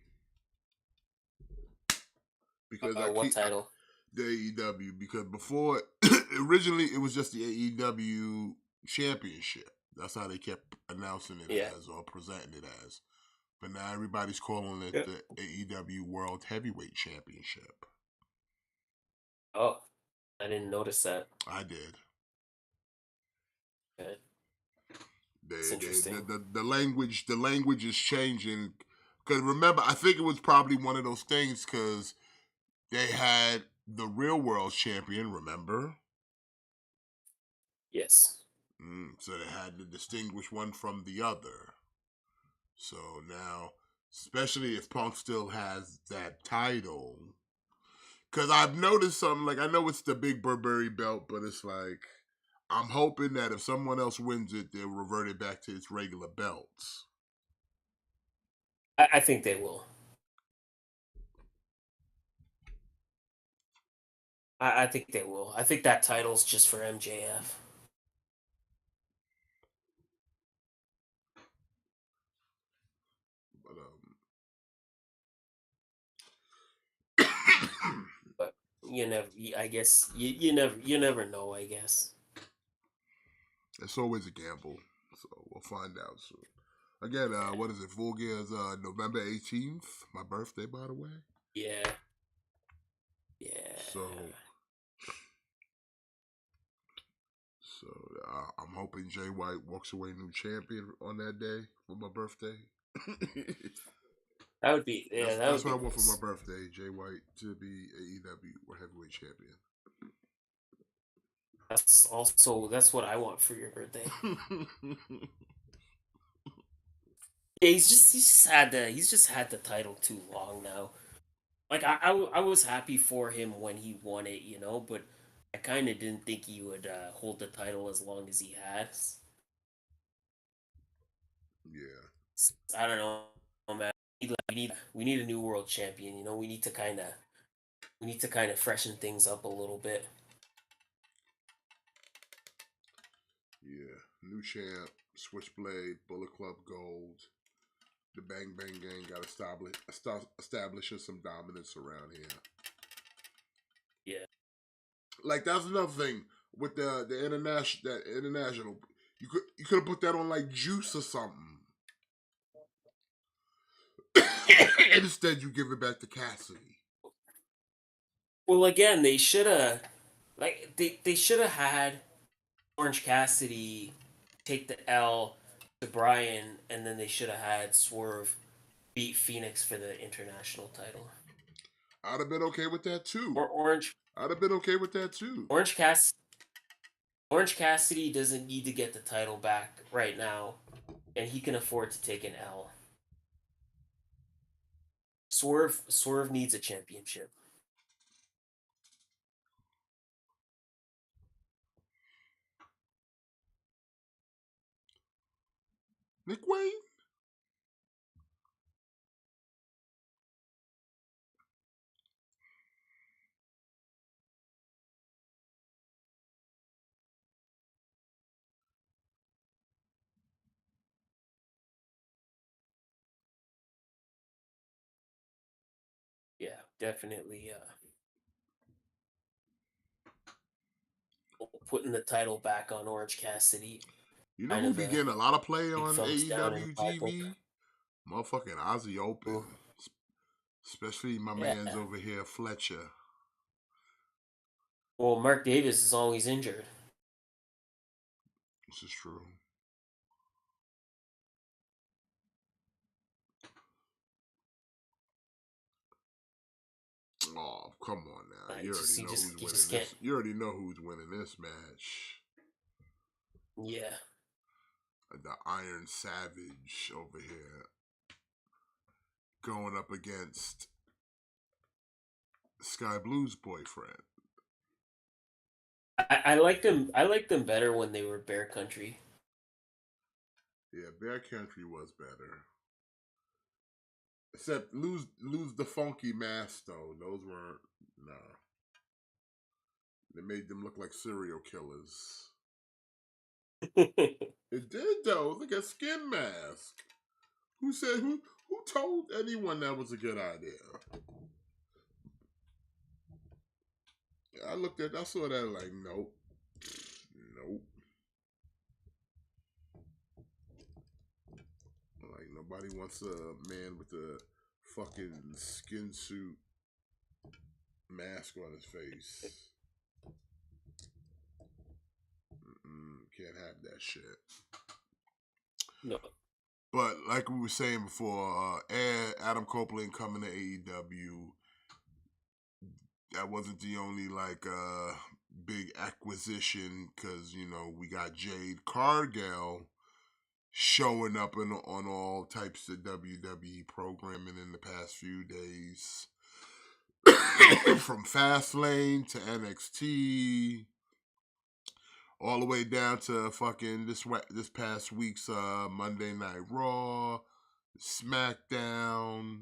Because What title? the AEW, because before originally it was just the AEW championship. That's how they kept announcing it Yeah. as or presenting it as. But now everybody's calling it Yeah. the AEW World Heavyweight Championship. Oh, I didn't notice that. I did. Okay. They, It's interesting. the language is changing. Because remember, I think it was probably one of those things because they had the real world champion, remember? Yes. So they had to distinguish one from the other. So now, especially if Punk still has that title, because I've noticed something, like I know it's the big Burberry belt, but it's like, I'm hoping that if someone else wins it, they'll revert it back to its regular belts. I think they will. I think they will. I think that title's just for MJF. But But you never. I guess you never know. I guess. it's always a gamble, so we'll find out soon. Again, what is it? Full Gear's November 18th, my birthday, by the way. Yeah. Yeah. So I'm hoping Jay White walks away new champion on that day for my birthday. That would be. Yeah. That That's would what be I want for nice. my birthday. Jay White to be AEW World Heavyweight Champion. That's what I want for your birthday. Yeah, he's just had the title too long now. Like I was happy for him when he won it, but I kind of didn't think he would hold the title as long as he has. Yeah. I don't know, man. We need a new world champion. We need to kind of freshen things up a little bit. Yeah. New champ, Switchblade, Bullet Club Gold. The Bang Bang Gang got establishing some dominance around here. Yeah. Like that's another thing with the international. You could have put that on like Juice or something. And instead, you give it back to Cassidy. Well, again, they should have they should have had Orange Cassidy take the L to Bryan, and then they should have had Swerve beat Phoenix for the international title. I'd have been okay with that too. Or I'd have been okay with that too. Orange Cassidy doesn't need to get the title back right now, and he can afford to take an L. Swerve needs a championship. Nick Wayne? Yeah, definitely. Putting the title back on Orange Cassidy, You know kind who of be a getting a lot of play big on thumbs down in AEW my book. TV? Motherfucking Aussie Open. Ooh. Especially my Yeah. man's over here, Fletcher. Well, Mark Davis is always injured. This is true. Oh, come on now. You already know who's winning this. You already know who's winning this match. Yeah. The Iron Savage over here going up against Sky Blue's boyfriend. I liked them. I liked them better when they were Bear Country. Yeah, Bear Country was better. Except lose the funky mask though. Those weren't nah. They made them look like serial killers. It did though. Look at skin mask. Who said who told anyone that was a good idea? I saw that like nope. Nope. Like nobody wants a man with a fucking skin suit mask on his face. Can't have that shit. No. But like we were saying before, Adam Copeland coming to AEW. That wasn't the only like big acquisition because we got Jade Cargill showing up on all types of WWE programming in the past few days, from Fastlane to NXT, all the way down to fucking this past week's Monday Night Raw, SmackDown,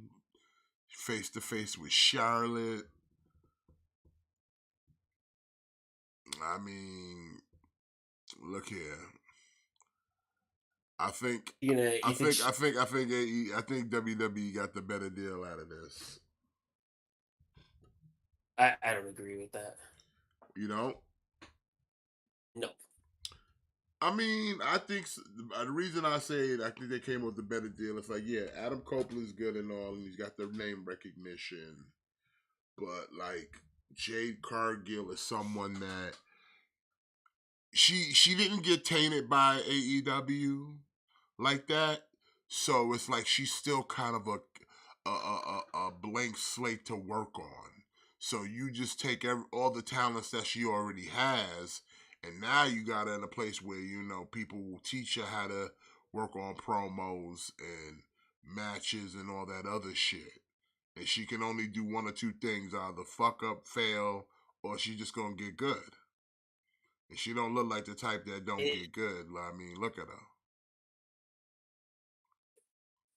face to face with Charlotte. I mean, look here. I think You think WWE got the better deal out of this. I don't agree with that. You know, No. I mean, I think the reason I say it, I think they came up with a better deal. It's like, yeah, Adam Copeland's good and all, and he's got the name recognition, but like Jade Cargill is someone that she didn't get tainted by AEW like that, so it's like she's still kind of a blank slate to work on. So you just take all the talents that she already has, and now you got her in a place where people will teach her how to work on promos and matches and all that other shit. And she can only do one or two things: either fuck up, fail, or she just gonna get good. And she don't look like the type that don't It, get good. I mean, look at her.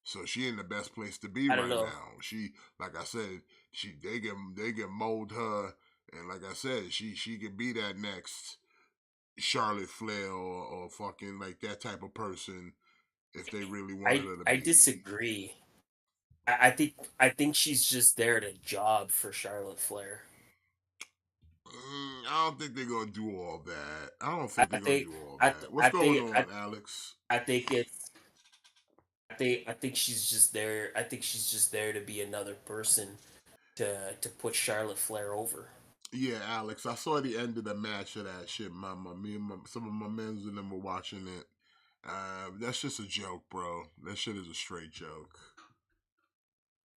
So she in the best place to be I don't right know. now. She, like I said, they can mold her, and like I said, she could be that next Charlotte Flair or fucking like that type of person if they really wanted her to I be. disagree. I think she's just there to job for Charlotte Flair. I don't think they're gonna do all that. I don't I think they're gonna think do all I that. th- What's I going think on, Alex? I think it's I think she's just there. I think she's just there to be another person to put Charlotte Flair over. Yeah, Alex, I saw the end of the match of that shit. Me and some of my men's and them were watching it. That's just a joke, bro. That shit is a straight joke.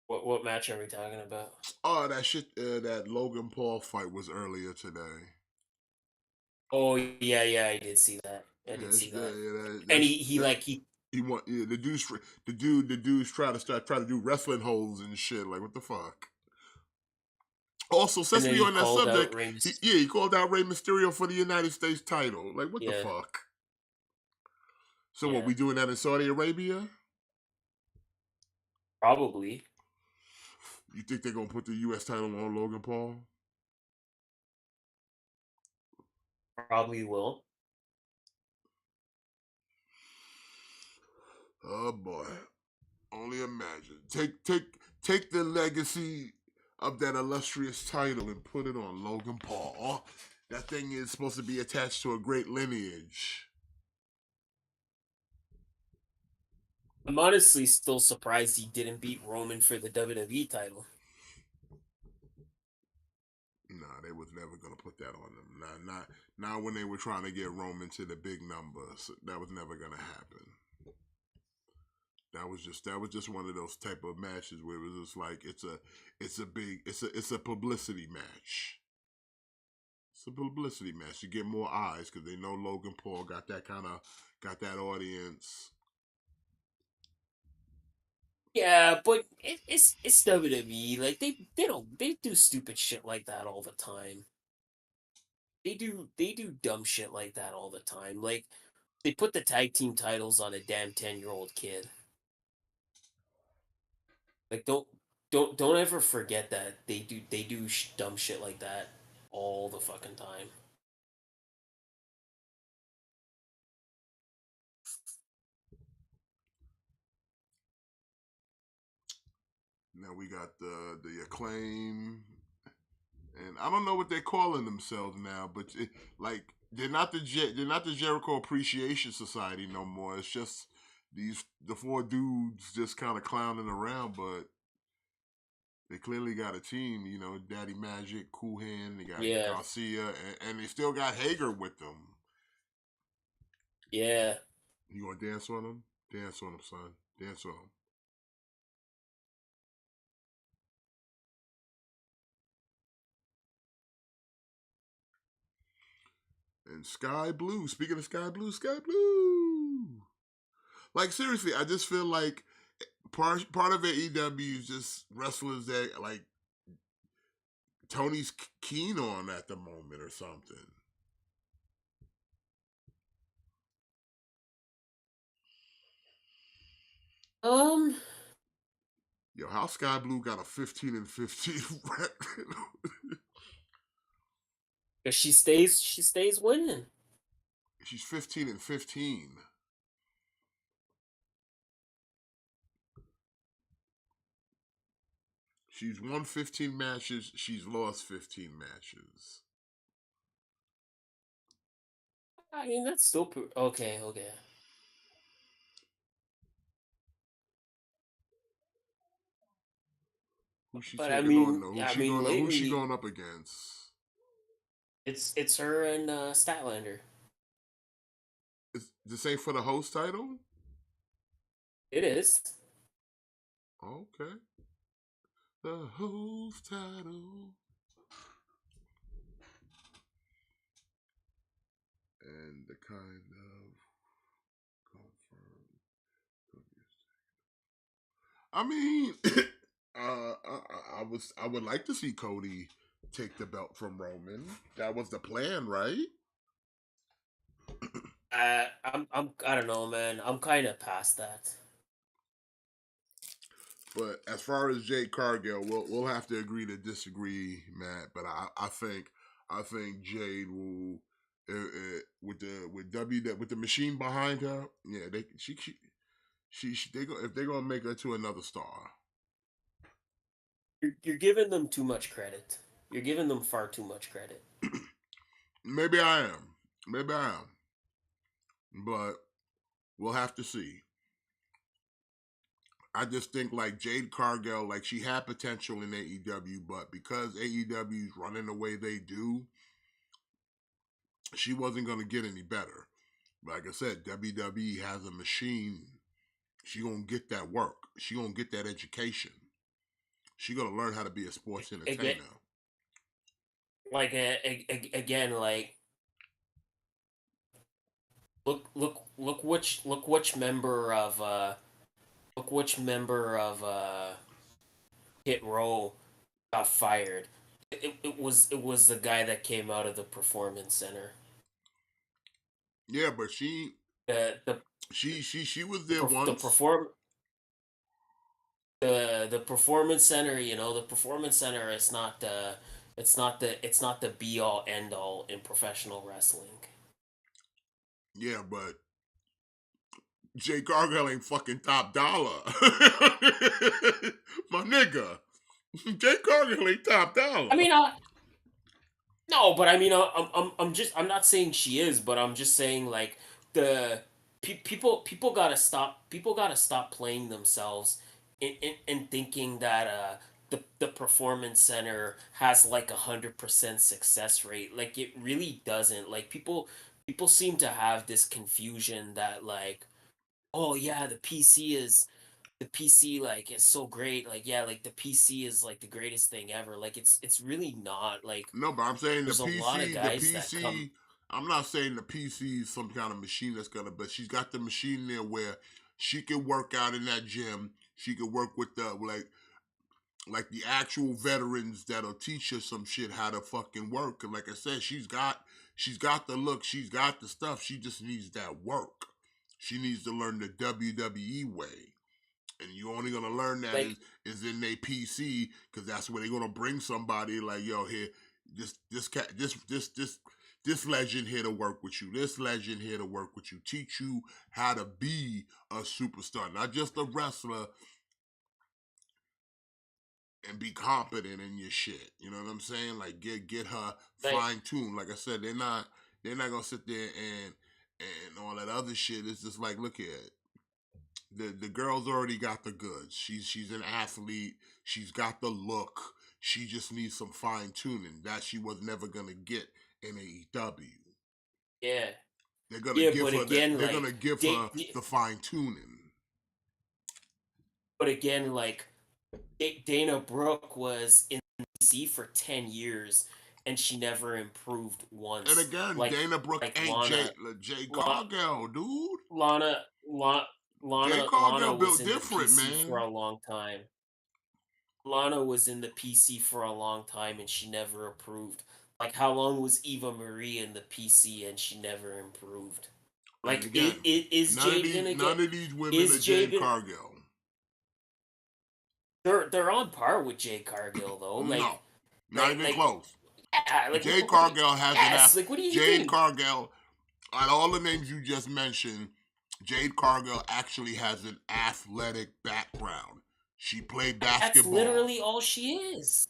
What match are we talking about? Oh, that shit. That Logan Paul fight was earlier today. Oh yeah, I did see that. I Yeah, did see that. And that's he that. like he He want the dudes try to do wrestling holds and shit. Like what the fuck? Also, and since then we he on that called out subject, Reigns. he called out Rey Mysterio for the United States title. Like what the Yeah, fuck? So what yeah, we doing that in Saudi Arabia? probably, You think they're gonna put the U.S. title on Logan Paul? probably will. Oh boy, only imagine. Take the legacy of that illustrious title and put it on Logan Paul. That thing is supposed to be attached to a great lineage. I'm honestly still surprised he didn't beat Roman for the WWE title. Nah, they was never gonna put that on them. Not when they were trying to get Roman to the big numbers. That was never gonna happen. That was just one of those type of matches where it was just like it's a publicity match. It's a publicity match. You get more eyes because they know Logan Paul got that audience. Yeah, but it's WWE. Like they do stupid shit like that all the time. They do dumb shit like that all the time. Like they put the tag team titles on a damn 10-year-old kid. Like don't ever forget that they do dumb shit like that all the fucking time. Now we got the Acclaim, and I don't know what they're calling themselves now, but like they're not the Jericho Appreciation Society no more. It's just the four dudes just kind of clowning around, but they clearly got a team. You know, Daddy Magic, Cool Hand, they got Yeah. Garcia, and they still got Hager with them. Yeah. You gonna dance on them? Dance on them, son. Dance on them. And Sky Blue. Speaking of Sky Blue, Sky Blue. Like seriously, I just feel like part of AEW is just wrestlers that like Tony's keen on at the moment or something. Yo, how Sky Blue got a 15-15 record? Cause she stays winning. She's 15-15. She's won 15 matches. She's lost 15 matches. I mean, that's still okay. Okay. Who's she But I taking on mean, though? I mean, Who's she lately going up against? it's her and Statlander. This ain't for the host title? It is. Okay. The host title. And the kind of confirmed. I mean, I would like to see Cody take the belt from Roman. That was the plan, right? I don't know, man. I'm kind of past that. But as far as Jade Cargill, we'll have to agree to disagree, Matt. But I think Jade will with the machine behind her. Yeah, if they're gonna make her to another star. You're giving them too much credit. You're giving them far too much credit. Maybe I am. Maybe I am. But we'll have to see. I just think like Jade Cargill, like she had potential in AEW, but because AEW is running the way they do, she wasn't going to get any better. Like I said, WWE has a machine. She gonna get that work. She gonna get that education. She gonna learn how to be a sports Again, entertainer. like again, like look which member of Hit Row got fired. It was the guy that came out of the performance center. Yeah, but she The was there the once. perform the performance center, you know, the performance center is not it's not the be all end all in professional wrestling. Yeah, but Jay Cargill ain't fucking top dollar. My nigga. Jay Cargill ain't top dollar. I mean, no, but I mean, I'm not saying she is, but I'm just saying like the people gotta stop playing themselves in thinking that the performance center has like 100% success rate. Like it really doesn't. Like people seem to have this confusion that like, oh yeah, the PC like is so great. Like yeah, like the PC is like the greatest thing ever. Like it's really not. Like No, but I'm saying there's a lot of The guys that come. PC. I'm not saying the PC is some kind of machine that's gonna, but she's got the machine there where she can work out in that gym. She can work with the like the actual veterans that'll teach her some shit how to fucking work. And like I said, she's got the look, she's got the stuff. She just needs that work. She needs to learn the WWE way. And you're only gonna learn that Like is in their PC because that's where they're gonna bring somebody like yo here this legend here to work with you. This legend here to work with you. Teach you how to be a superstar, not just a wrestler. and be competent in your shit. You know what I'm saying? Like get her Like, fine tuned. Like I said, they're not gonna sit there and all that other shit. It's just like, look at the girl's already got the goods. She's an athlete. She's got the look. She just needs some fine tuning that she was never gonna get in AEW. yeah, They're gonna yeah, give but her that. again, They're gonna like, give her the fine tuning. but again, like, Dana Brooke was in DC for 10 years and she never improved And once. again, Like Dana Brooke like ain't Jade La, Cargill, dude. Lana La, Jade Lana Cargill was built in the different, PC for man. a long time. Lana was in the PC for a long time and she never improved. Like, how long was Eva Marie in the PC and she never improved? And Like, again, is Jade gonna none get? of these women are Is Jade Jade gonna? Cargill. They're on par with Jade Cargill though. No, Like, not even like close. yeah. Like, Jade what do you? Cargill has an Yes. app. Like, what do you Jade think? Cargill, out of all the names you just mentioned, Jade Cargill actually has an athletic background. She played That's basketball. literally all she is.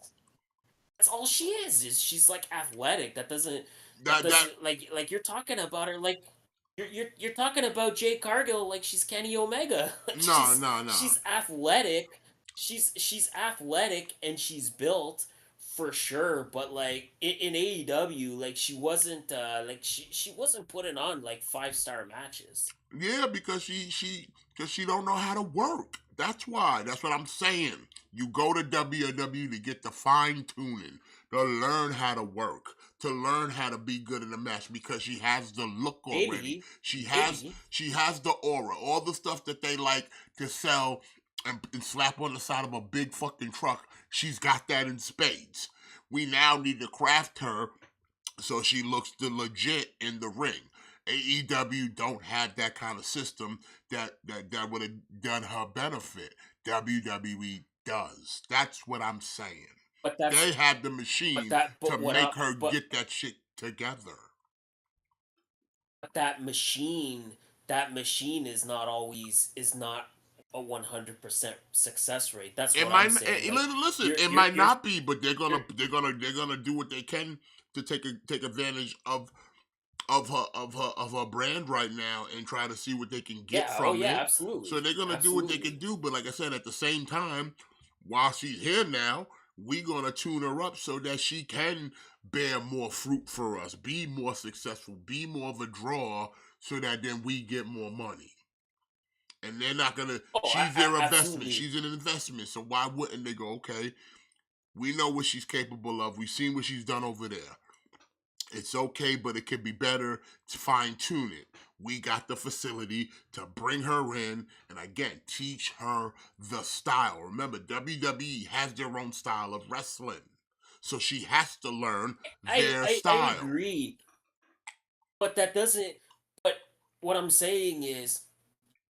That's all she is. Is she's like athletic. That doesn't. That That doesn't like you're talking about her like you're talking about Jade Cargill like she's Kenny Omega. Like, no, no, no. she's athletic. She's athletic and she's built for sure. But like in AEW, like she wasn't like she wasn't putting on like 5-star matches. Yeah, because she don't know how to work. That's why. That's what I'm saying. You go to WWE to get the fine tuning, to learn how to work, to learn how to be good in the match because she has the look already. Maybe, She has maybe. she has the aura, all the stuff that they like to sell and slap on the side of a big fucking truck. She's got that in spades. We now need to craft her so she looks the legit in the ring. AEW don't have that kind of system that would have done her benefit. WWE does. That's what I'm saying. But that's They have the but machine that to but what make up her get that shit together. but that machine is not a 100% success rate. That's It what I'm might saying. Like listen. you're It you're might you're not be, but you're they're gonna do what they can to take advantage of her brand right now and try to see what they can get yeah, oh from yeah, it. So absolutely. they're gonna do what they can Absolutely. do. But like I said, at the same time, while she's here now, we gonna tune her up so that she can bear more fruit for us, be more successful, be more of a draw, so that then we get more money. And they're not gonna. Oh, She's their investment. absolutely. She's an investment. So why wouldn't they go? Okay, we know what she's capable of. We've seen what she's done over there. It's okay, but it could be better to fine tune it. We got the facility to bring her in and again teach her the style. Remember, WWE has their own style of wrestling. So she has to learn their I style. agree, but that doesn't. But what I'm saying is,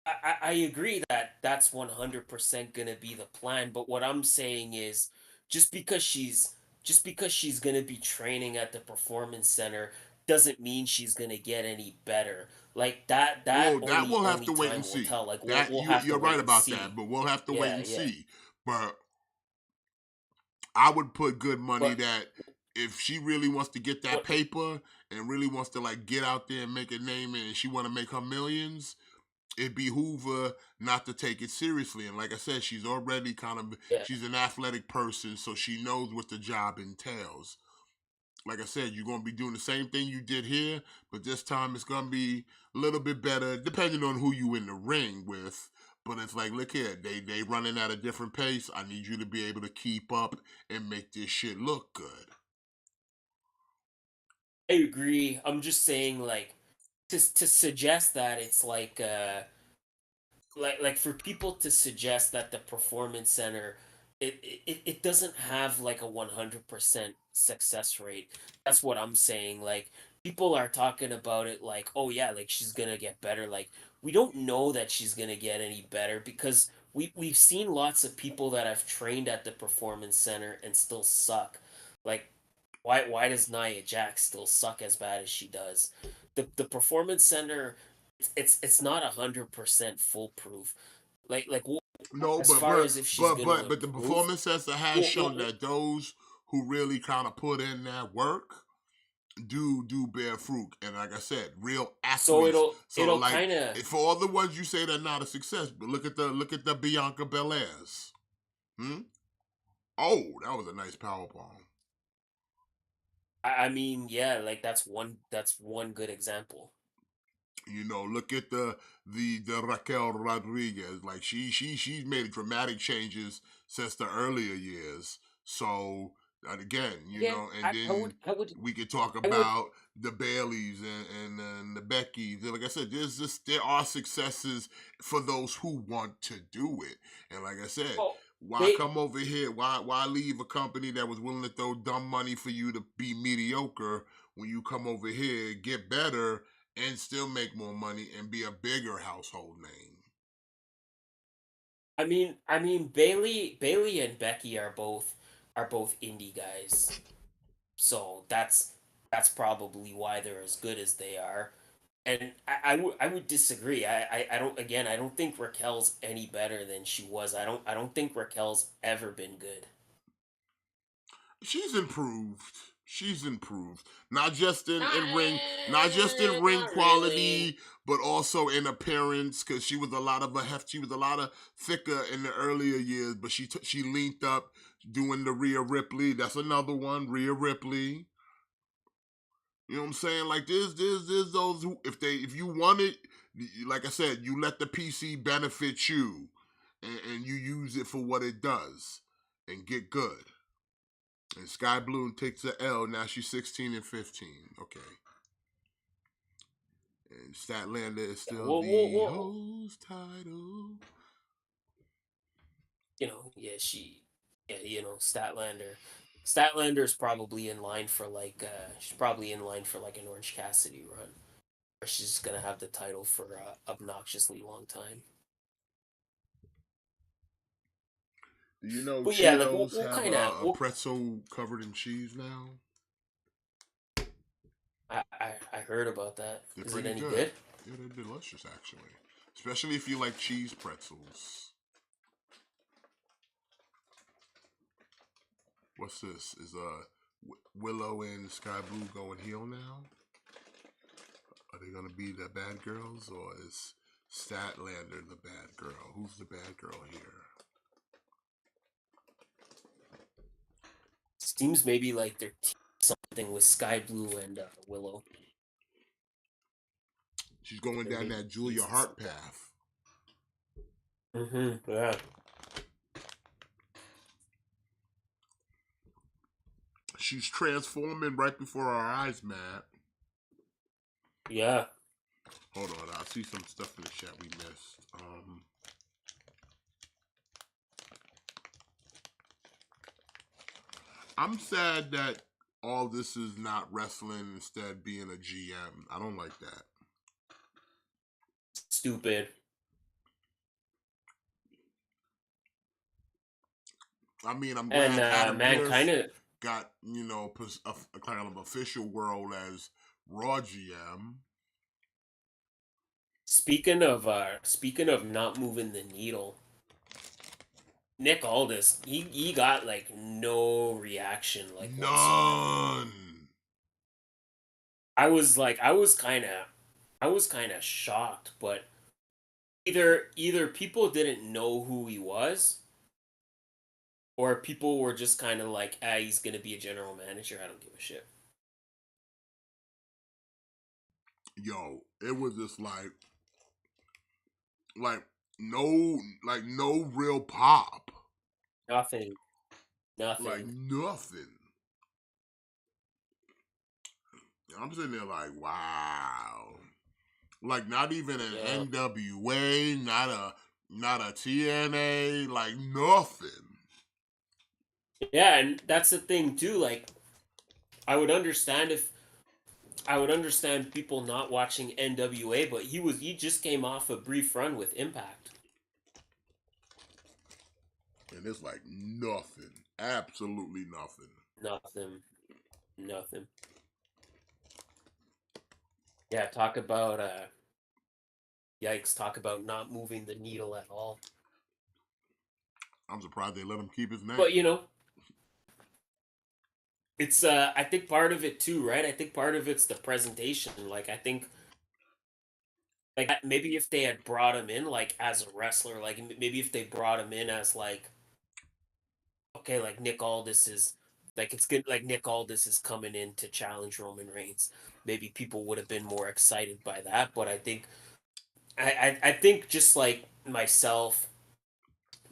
I agree that that's 100% gonna be the plan. But what I'm saying is, just because she's just because she's gonna be training at the performance center doesn't mean she's gonna get any better. Like that Well, that only we'll have only to wait and time will see. tell. Like That we'll have to you're right wait and about that, see. but we'll have to wait Yeah, and yeah. see. But I would put good money But that if she really wants to get that what? paper and really wants to like get out there and make a name and she want to make her millions, it behoove her not to take it seriously. And like I said, she's already Yeah. she's an athletic person, so she knows what the job entails. Like I said, you're gonna be doing the same thing you did here, but this time it's gonna be a little bit better, depending on who you in the ring with. But it's like, look here, they running at a different pace. I need you to be able to keep up and make this shit look good. I agree. I'm just saying, like, to suggest that it's like for people to suggest that the performance center it doesn't have like a 100% success rate. That's what I'm saying. Like, people are talking about it like, oh yeah, like she's gonna get better. Like, we don't know that she's gonna get any better because we've seen lots of people that have trained at the performance center and still suck. Like, why does Nia Jax still suck as bad as she does? The performance center, it's not 100% foolproof. Like No, as far as if she's gonna but the improve. performance has Well, shown that those who really kind of put in that work do bear fruit, and like I said, real so athletes. So it'll like kind of. for all the ones you say they're not a success, but look at the Bianca Belairs. Hmm? Oh, that was a nice power bomb. I mean, yeah, like that's one good example. Look at the Raquel Rodriguez. Like she's made dramatic changes since the earlier years. So and again, Yeah, and then I would, we could talk I would. about the Baileys and the Beckys. And like I said, there are successes for those who want to do it. And like I said, Well, why they. come over here? Why leave a company that was willing to throw dumb money for you to be mediocre when you come over here, get better, and still make more money and be a bigger household name? I mean, Bailey and Becky are both indie guys, so that's probably why they're as good as they are. And I would disagree. I don't again. I don't think Raquel's any better than she was. I don't think Raquel's ever been good. She's improved. She's improved. Not just in ring Not really. quality, but also in appearance. Because she was a lot of a heft. She was a lot of thicker in the earlier years. But she leaned up doing the Rhea Ripley. That's another one, Rhea Ripley. You know what I'm saying? Like there's those who if you want it, like I said, you let the PC benefit you, and you use it for what it does, and get good. And Sky Blue takes the L. Now she's 16-15. Okay. And Statlander is Yeah, still the well, host title. yeah, Statlander's probably in line for like she's probably in line for like an Orange Cassidy run, where she's gonna have the title for obnoxiously long time. Do you know But yeah, like Cheetos we'll have kind of a pretzel covered in cheese now? I heard about that. They're Is it pretty any good. good? Yeah, they're delicious actually. Especially if you like cheese pretzels. What's this? Is Willow and Sky Blue going heel now? Are they gonna be the bad girls, or is Statlander the bad girl? Who's the bad girl here? Seems maybe like they're something with Sky Blue and Willow. She's going They're down maybe that Julia teasing Hart something. path. Yeah. She's transforming right before our eyes, Matt. Yeah. Hold on, I see some stuff in the chat we missed. I'm sad that all this is not wrestling, instead being a GM. I don't like that. Stupid. I mean, I'm And glad Adam man, kind Pearce of got, a kind of official role as Raw GM. speaking of not moving the needle, Nick Aldis, he got like no reaction like whatsoever. None. I was kind of shocked, but either people didn't know who he was, or people were just kind of like, ah, he's gonna be a general manager. I don't give a shit. Yo, it was just like no, no real pop. Nothing. Like Nothing. nothing. I'm sitting there like, wow. Like not even an Yeah. NWA, not a TNA, like nothing. Yeah, and that's the thing too. Like, I would understand if I would understand people not watching NWA, but he just came off a brief run with Impact. And it's like nothing. Absolutely nothing. Nothing. Nothing. Yeah, talk about yikes, talk about not moving the needle at all. I'm surprised they let him keep his But name. it's I think part of it too, right? I think part of it's the presentation. Like I think like maybe if they had brought him in like as a wrestler, like maybe if they brought him in as like okay, like Nick Aldis is like it's good like Nick Aldis is coming in to challenge Roman Reigns. Maybe people would have been more excited by that, but I think I think just like myself,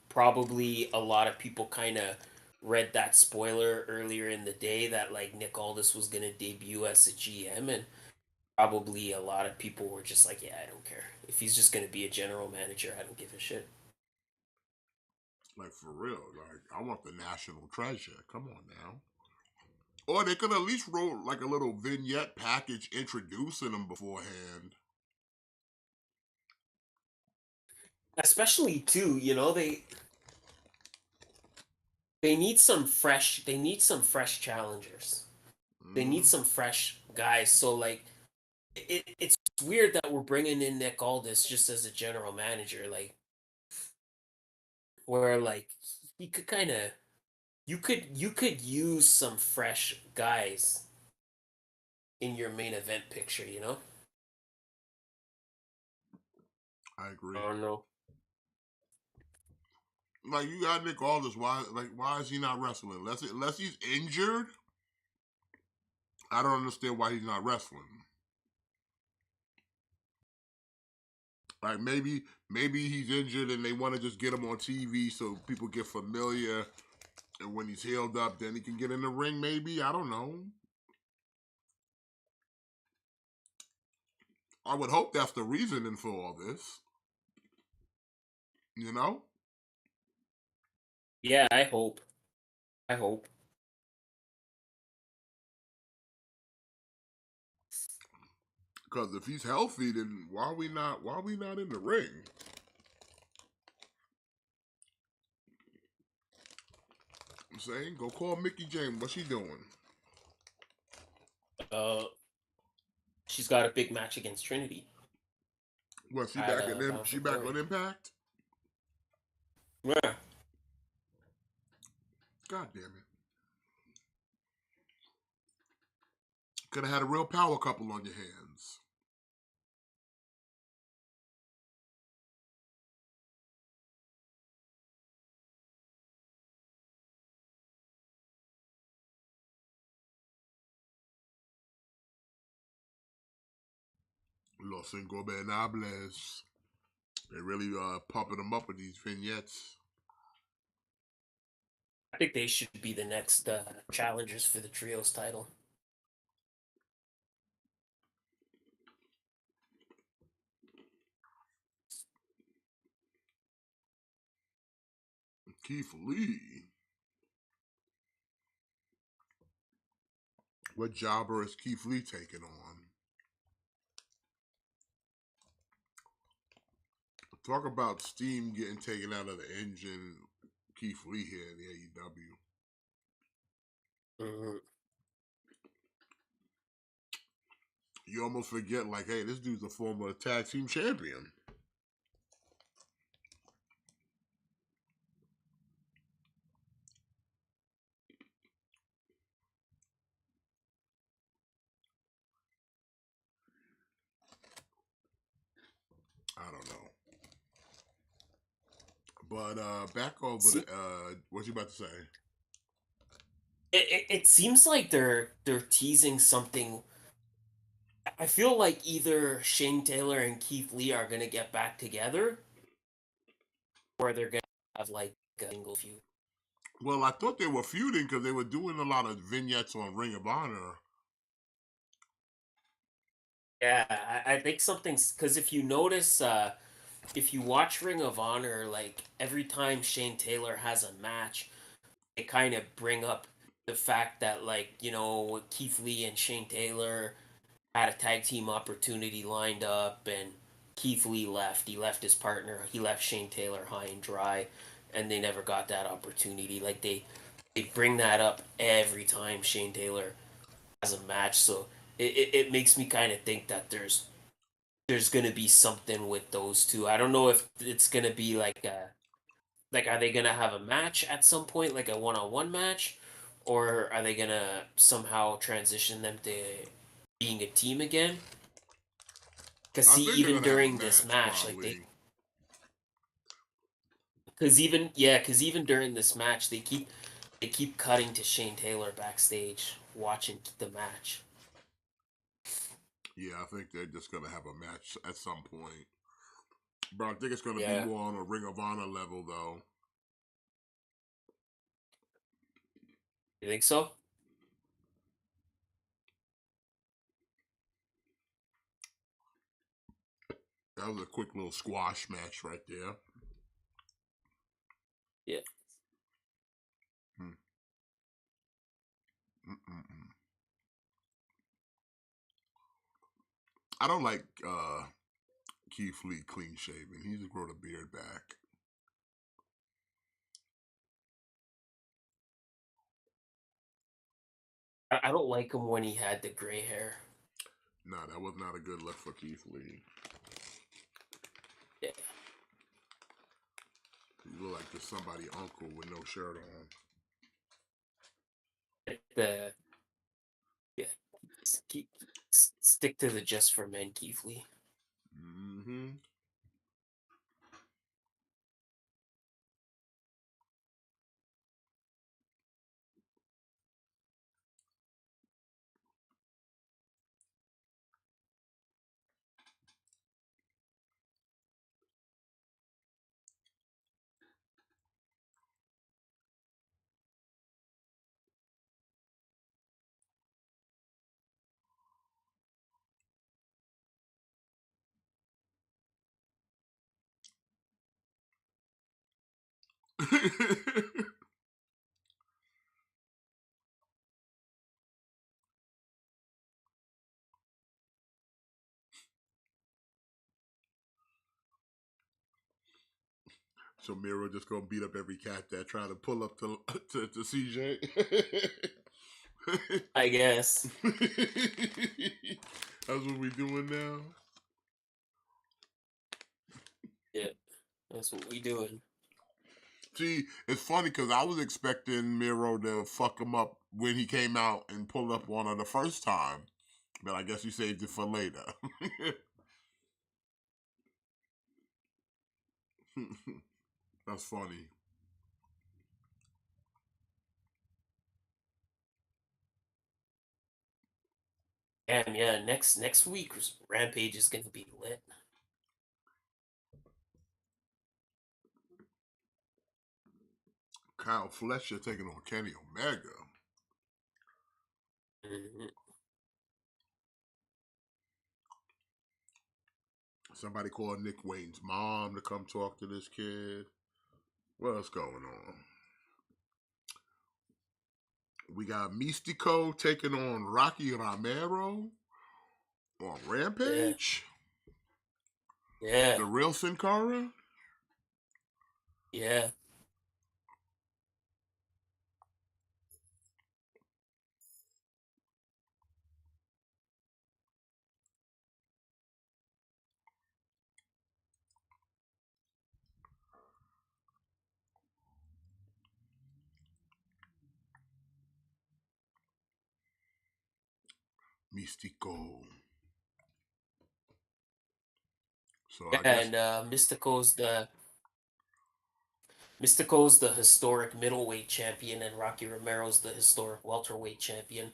probably a lot of people kind of read that spoiler earlier in the day that like Nick Aldis was gonna debut as a GM, and probably a lot of people were just like, yeah, I don't care if he's just gonna be a general manager. I don't give a shit. Like for real. Like I want the national treasure. Come on now. Or they could at least roll like a little vignette package introducing him beforehand. Especially too, they need some fresh. They need some fresh challengers. They need Mm-hmm. some fresh guys. So like, it's weird that we're bringing in Nick Aldis just as a general manager. Like, where like he could kind of you could use some fresh guys in your main event picture. I agree. I don't know. Like you got Nick Aldis. Why is he not wrestling? Unless he's injured. I don't understand why he's not wrestling. Like maybe he's injured and they want to just get him on TV so people get familiar. And when he's healed up, then he can get in the ring. Maybe I don't know. I would hope that's the reasoning for all this. You know, Yeah, I hope. I hope. because if he's healthy, then why are we not? Why are we not in the ring? I'm saying, go call Mickey James. What's she doing? Uh, she's got a big match against Trinity What she at back at them? Bound for She back on Glory. Impact? Yeah. God damn it! Could have had a real power couple on your hands. Los Ingobernables. They really pumping them up with these vignettes. I think they should be the next challengers for the trios title. Keith Lee. What jobber is Keith Lee taking on? Talk about steam getting taken out of the engine. Keith Lee here in the AEW. Mhm. You almost forget, like, hey, this dude's a former tag team champion. I don't know. But back over to what you about to say? It seems like they're teasing something. I feel like either Shane Taylor and Keith Lee are gonna get back together, or they're gonna have like a single feud. Well, I thought they were feuding because they were doing a lot of vignettes on Ring of Honor. Yeah, I think something's because if you notice, if you watch Ring of Honor, like every time Shane Taylor has a match, they kind of bring up the fact that like Keith Lee and Shane Taylor had a tag team opportunity lined up, and Keith Lee left. He left his partner. He left Shane Taylor high and dry, and they never got that opportunity. Like they bring that up every time Shane Taylor has a match. So it makes me kind of think that there's gonna be something with those two. I don't know if it's gonna be like Like, are they gonna have a match at some point, like a one-on-one match, or are they gonna somehow transition them to being a team again? Because I see, think they're even gonna have a during this match match, like probably. because even during this match, they keep cutting to Shane Taylor backstage watching the match. Yeah, I think they're just gonna have a match at some point. But I think it's gonna be Yeah, more on a Ring of Honor level though. you think so? That was a quick little squash match right there. Yeah. Hmm. Mm-mm-mm. I don't like Keith Lee clean shaven. He needs to grow the beard back. I don't like him when he had the gray hair. Nah, that was not a good look for Keith Lee. Yeah. He looked like just somebody uncle with no shirt The yeah. Keep, stick to the Just for Men, Keith Lee. on. Mm-hmm. So Miro just gonna beat up every cat that try to pull up to to CJ. I guess. That's what we doing now. Yeah, that's what we doing. See, it's funny because I was expecting Miro to fuck him up when he came out and pulled up on her the first time, but I guess you saved it for later. That's funny. Damn, yeah. Next week, Rampage is gonna be lit. Kyle Fletcher taking on Kenny Omega. Mhm. Somebody called Nick Wayne's mom to come talk to this kid. What's going on? We got Mystico taking on Rocky Romero on Yeah, Rampage. yeah, The real Sin Cara. yeah. Mystico. So Yeah, I guess and Mystico's the historic middleweight champion, and Rocky Romero's the historic welterweight champion.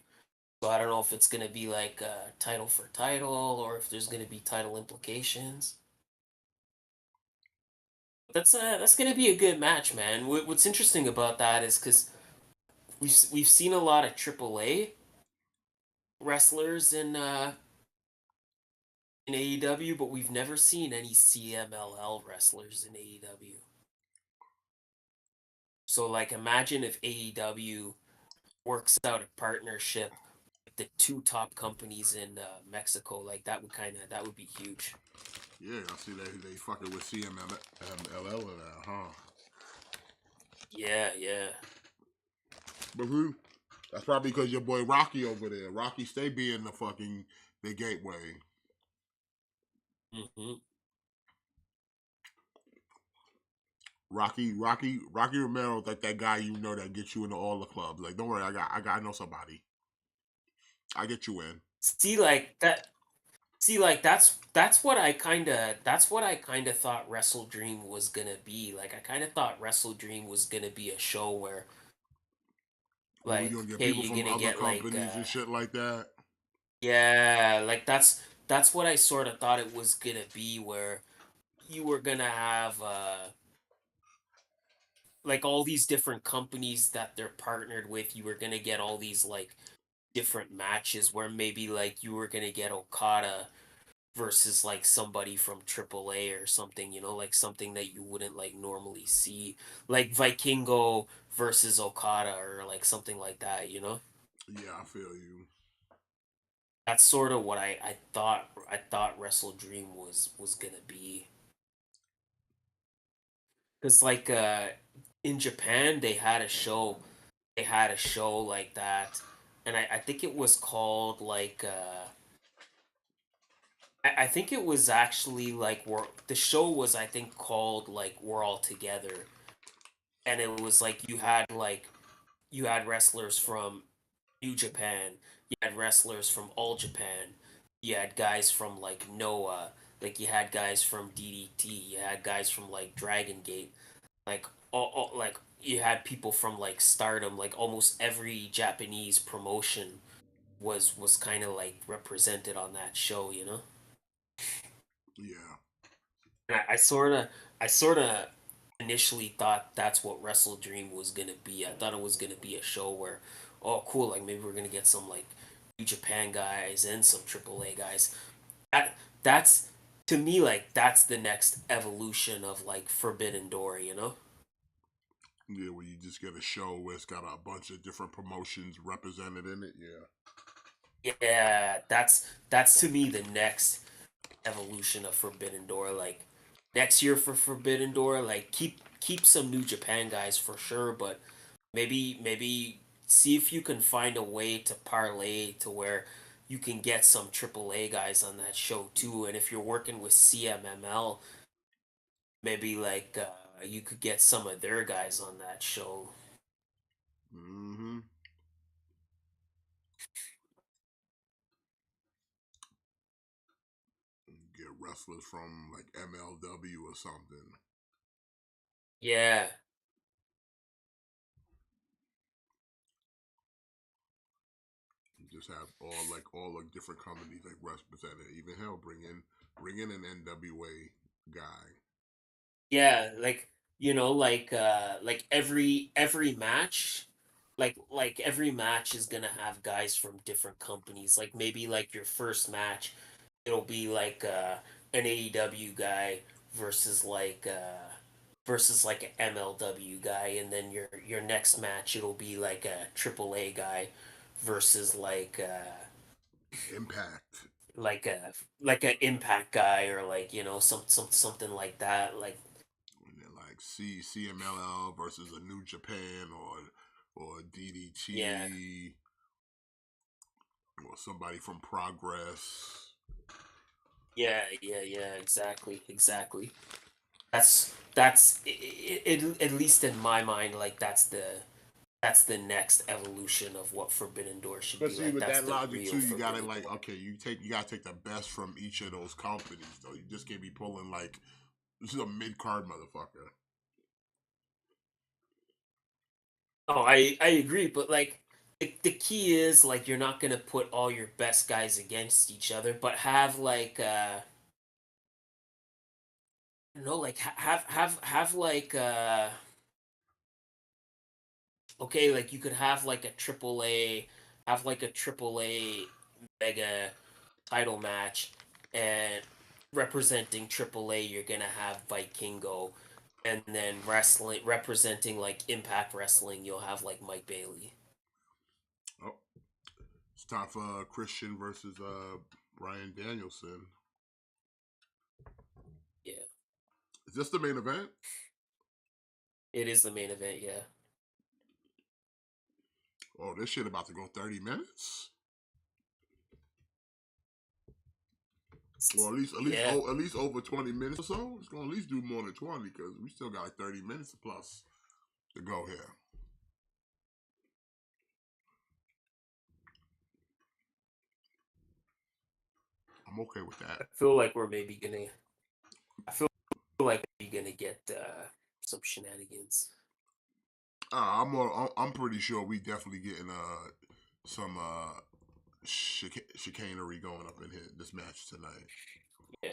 So I don't know if it's gonna be like title for title, or if there's gonna be title implications. That's gonna be a good match, man. What's interesting about that is because we've seen a lot of AAA wrestlers in AEW, but we've never seen any CMLL wrestlers in AEW. So like, imagine if AEW works out a partnership with the two top companies in Mexico. Like, that would be huge. yeah, I see they fucking with CMLL now, huh? Yeah, yeah. But who? That's probably because your boy Rocky over there. Rocky stay being the fucking the gateway. Hmm. Rocky Romero's like that guy you know that gets you into all the clubs. Like, don't worry, I know somebody. I get you in. See, like that. See, like that's what I kind of thought Wrestle Dream was gonna be. Like I kind of thought Wrestle Dream was gonna be a show where, Well, like, you're gonna get hey, people you're from gonna other get like, companies and shit like that. yeah, like that's what I sort of thought it was gonna be, where you were gonna have like all these different companies that they're partnered with. You were gonna get all these like different matches where maybe like you were gonna get Okada versus like somebody from AAA or something, like something that you wouldn't like normally see, like Vikingo versus Okada or like something like that. Yeah, I feel you. That's sort of what I thought Wrestle Dream was gonna be. Because like in Japan they had a show like that, and I think it was called like I think it was actually like the show was, I think, called like We're All Together, and it was like you had wrestlers from New Japan, you had wrestlers from All Japan, you had guys from like Noah, like you had guys from DDT, you had guys from like Dragon Gate, like like you had people from like Stardom, like almost every Japanese promotion was kind of like represented on that show. Yeah. I sort of initially thought that's what Wrestle Dream was gonna be. I thought it was gonna be a show where, oh, cool, like maybe we're gonna get some like New Japan guys and some AAA guys. That's to me like that's the next evolution of like Forbidden Door. Yeah, where you just get a show where it's got a bunch of different promotions represented in it. Yeah. Yeah, that's to me the next evolution of Forbidden Door. Like next year for Forbidden Door, like keep some New Japan guys for sure, but maybe see if you can find a way to parlay to where you can get some AAA guys on that show too. And if you're working with CMML, maybe like you could get some of their guys on that show. Mm-hmm. Get wrestlers from like MLW or something. Yeah, Just have all the different companies like represented. Even hell, bring in an NWA guy. yeah, like every match, like every match is gonna have guys from different companies. Like maybe like your first match, it'll be like an AEW guy versus like an MLW guy, and then your next match it'll be like a AAA guy versus Impact. like a like an Impact guy, or like something like that. Like And then like CMLL versus a New Japan or yeah, DDT or somebody from Progress. yeah, exactly. That's at least in my mind, like that's the next evolution of what Forbidden Door should But be see, like. with That's that the logic real too, you gotta Forbidden like Door. okay, you gotta take the best from each of those companies though. You just can't be pulling like this is a mid card motherfucker. Oh, I agree, but like the key is like you're not gonna put all your best guys against each other, but have like no, like have like okay, like you could have like a triple A mega title match, and representing AAA, you're gonna have Vikingo, and then wrestling representing like Impact Wrestling, you'll have like Mike Bailey. Oh, it's time for Christian versus Brian Danielson. Yeah, Is this the main event? it is the main event. Yeah, Oh, this shit about to go 30 minutes. Well, Yeah. at least over 20 minutes or so. It's gonna at least do more than 20 because we still got like 30 minutes plus to go here. I'm okay with that. I feel like we're maybe gonna. I feel like we're gonna get some shenanigans. I'm pretty sure we definitely getting some chicanery going up in here this match tonight. Yeah,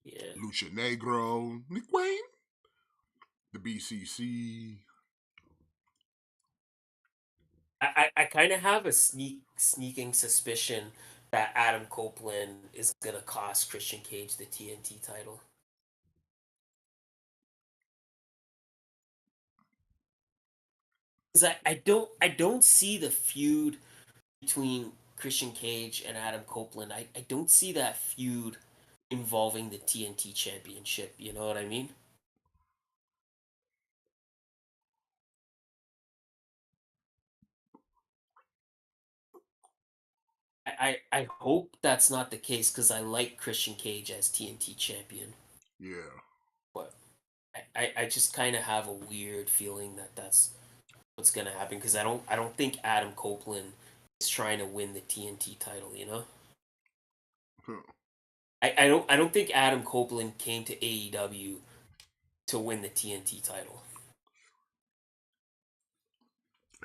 yeah. Lucha Negro, Nick Wayne, the BCC. I kind of have a sneaking suspicion that Adam Copeland is gonna cost Christian Cage the TNT title. Because I don't see the feud between Christian Cage and Adam Copeland. I don't see that feud involving the TNT championship, you know what I mean? I hope that's not the case because I like Christian Cage as TNT champion, Yeah. but I just kind of have a weird feeling that that's what's gonna happen because I don't think Adam Copeland is trying to win the TNT title, you know? I don't think Adam Copeland came to AEW to win the TNT title.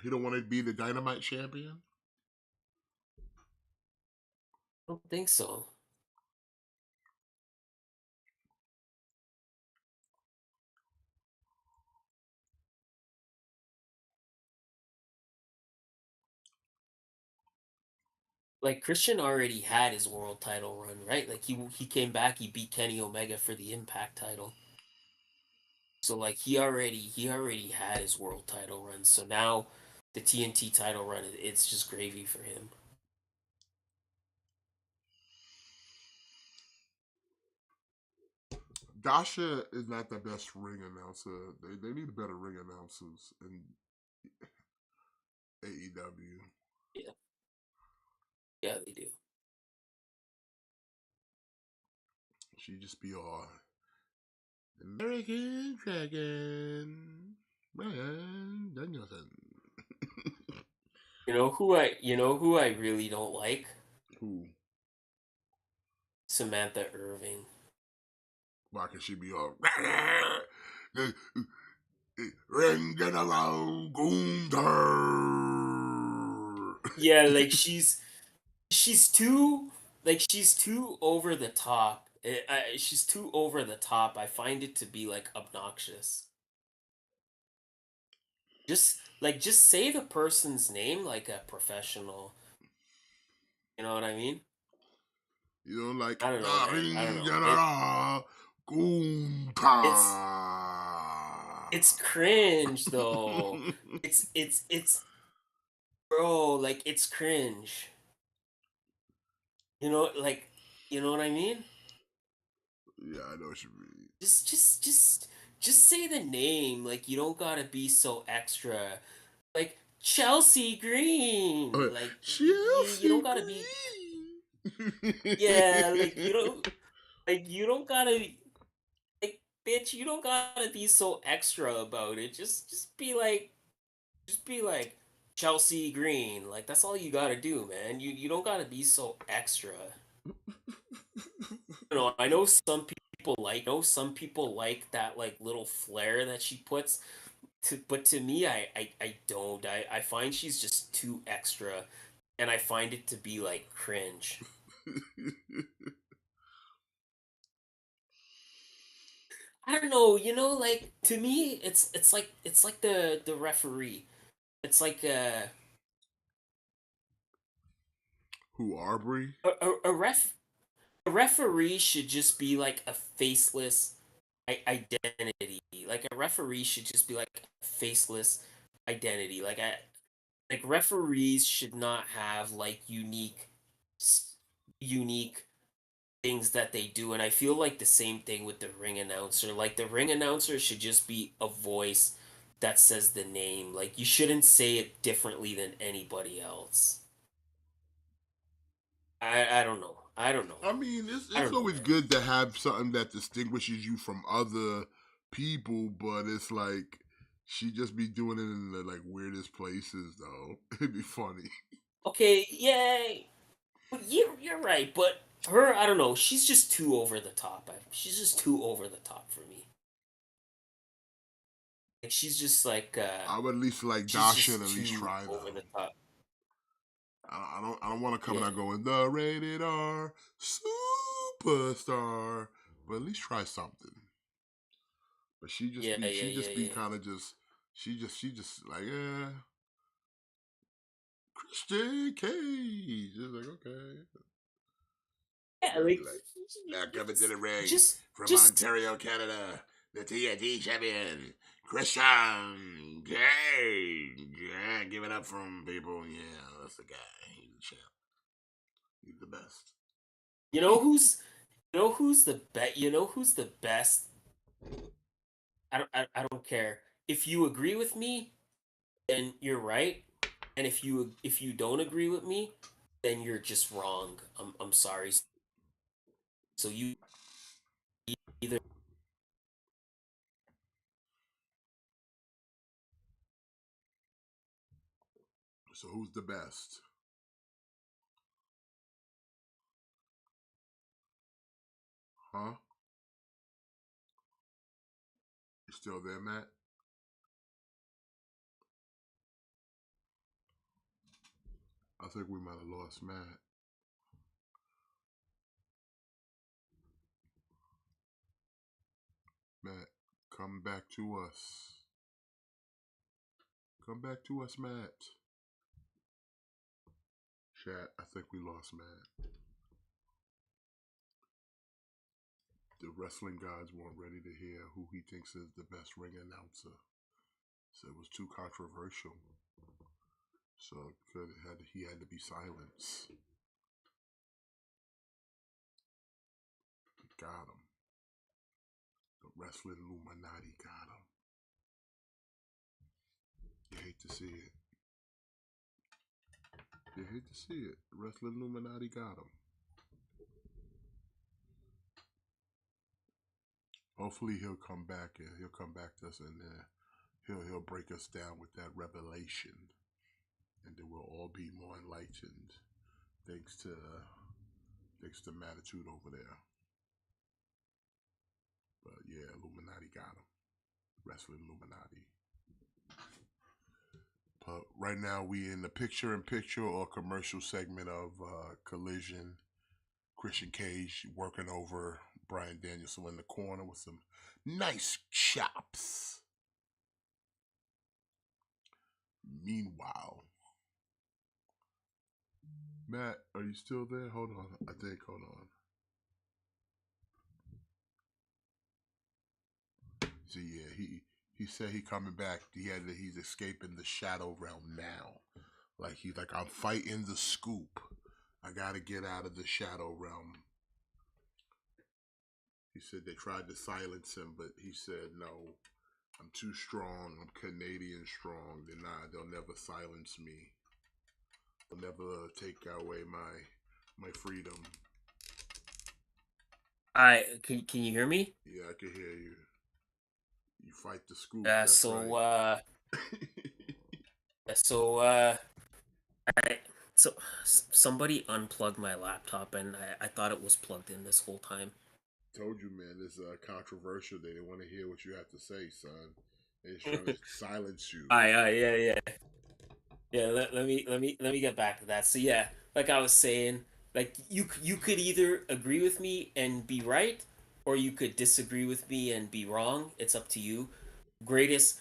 He don't want to be the Dynamite champion. I don't think so. Like Christian already had his world title run, right? Like he came back, he beat Kenny Omega for the Impact title. So like he already had his world title run. So now the TNT title run, it's just gravy for him. Dasha is not the best ring announcer. They need better ring announcers in AEW. Yeah, yeah, they do. She just be all American Dragon Brian Danielson. You know who I really don't like? Who? Samantha Irving. Why can she be all Ring General Gunther? Yeah, like she's too she's too over the top. She's too over the top. I find it to be like obnoxious. Just say the person's name like a professional. You know what I mean? You know, like I don't know, the man. I don't Ring know. General It's Gunther. it's cringe though. It's bro, like it's cringe. You know, like you know what I mean? Yeah, I know what you mean. Just say the name. Like you don't gotta be so extra. Like Chelsea Green. Like you don't Chelsea gotta be. Green. Yeah, you don't gotta like bitch. You don't gotta be so extra about it. Just be like Chelsea Green. Like that's all you gotta do, man. You don't gotta be so extra. I know some people like that like little flair that she puts but to me I don't. I find she's just too extra and I find it to be like cringe. I don't know, like to me it's like the referee. It's like Who, Arbery? a ref a referee should just be like a faceless identity. Like a referee should just be like a faceless identity. Like referees should not have like unique things that they do, and I feel like the same thing with the ring announcer. Like the ring announcer should just be a voice that says the name. Like you shouldn't say it differently than anybody else. I don't know. I don't know. I mean, I it's don't know, always man. good to have something that distinguishes you from other people, but it's like she just be doing it in the like weirdest places though. It'd be funny. Okay, yeah, but you're right. But her, I don't know. She's just too over the top. She's just too over the top for me. Like she's just like I would at least like she's Dasha to just at least too try over though. the top. I don't want to come Yeah, out going the rated R superstar, but at least try something. But yeah, yeah, she yeah, just be yeah. kind of just she just like Christian Cage. Just like okay. Yeah, They'll be like like, now coming to the ring just from just Ontario, Canada, the TNT champion, Christian Cage. Yeah, give it up from people. Yeah, that's the guy. He's the champ. He's the best. you know who's you know who's the best. I don't care if you agree with me, then you're right, and if you don't agree with me, then you're just wrong. I'm sorry. So you either So who's the best? Huh? You still there, Matt? I think we might have lost Matt. Matt, come back to us. Come back to us, Matt. Chat, I think we lost Matt. The wrestling gods weren't ready to hear who he thinks is the best ring announcer. So it was too controversial. So he had to be silenced. Got him. The wrestling Illuminati got him. You hate to see it. You hate to see it. The wrestling Illuminati got him. Hopefully he'll come back and he'll come back to us and he'll break us down with that revelation, and then we'll all be more enlightened thanks to Matitude over there. But yeah, Illuminati got him. Wrestling Illuminati. But right now we in the picture-in-picture or commercial segment of Collision. Christian Cage working over Bryan Danielson in the corner with some nice chops. Meanwhile, Matt, are you still there? Hold on. Hold on. So yeah, he said he coming back. He's escaping the shadow realm now. Like he's like, I'm fighting the scoop. I gotta get out of the shadow realm. He said they tried to silence him, but he said no. I'm too strong. I'm Canadian strong. They'll never silence me. They'll never take away my freedom. can you hear me? Yeah, I can hear you. You fight the scoop. Uh That's so right. uh so I so somebody unplugged my laptop and I thought it was plugged in this whole time. Told you, man. This controversial. They didn't want to hear what you have to say, son. They're just trying to silence you. Yeah, yeah. Yeah, let me get back to that. So yeah, like I was saying, like you could either agree with me and be right, or you could disagree with me and be wrong. It's up to you. Greatest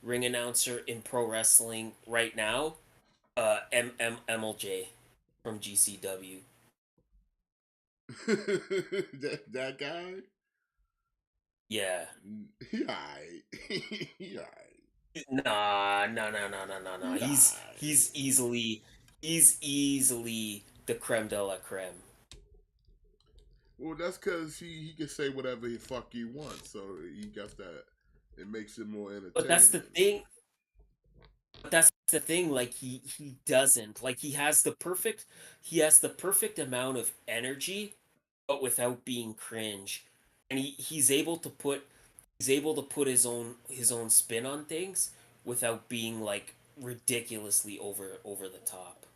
ring announcer in pro wrestling right now, MLJ from GCW. That guy. Yeah. He alright. He alright. Nah, no, no, no, no, no, no. He alright. He's easily the creme de la creme. Well, that's because he can say whatever the fuck he wants, so he got that. It makes it more But that's the entertaining. thing. But that's the thing, like he doesn't. Like he has the perfect amount of energy, but without being cringe. And he's able to put his own spin on things without being like ridiculously over the top.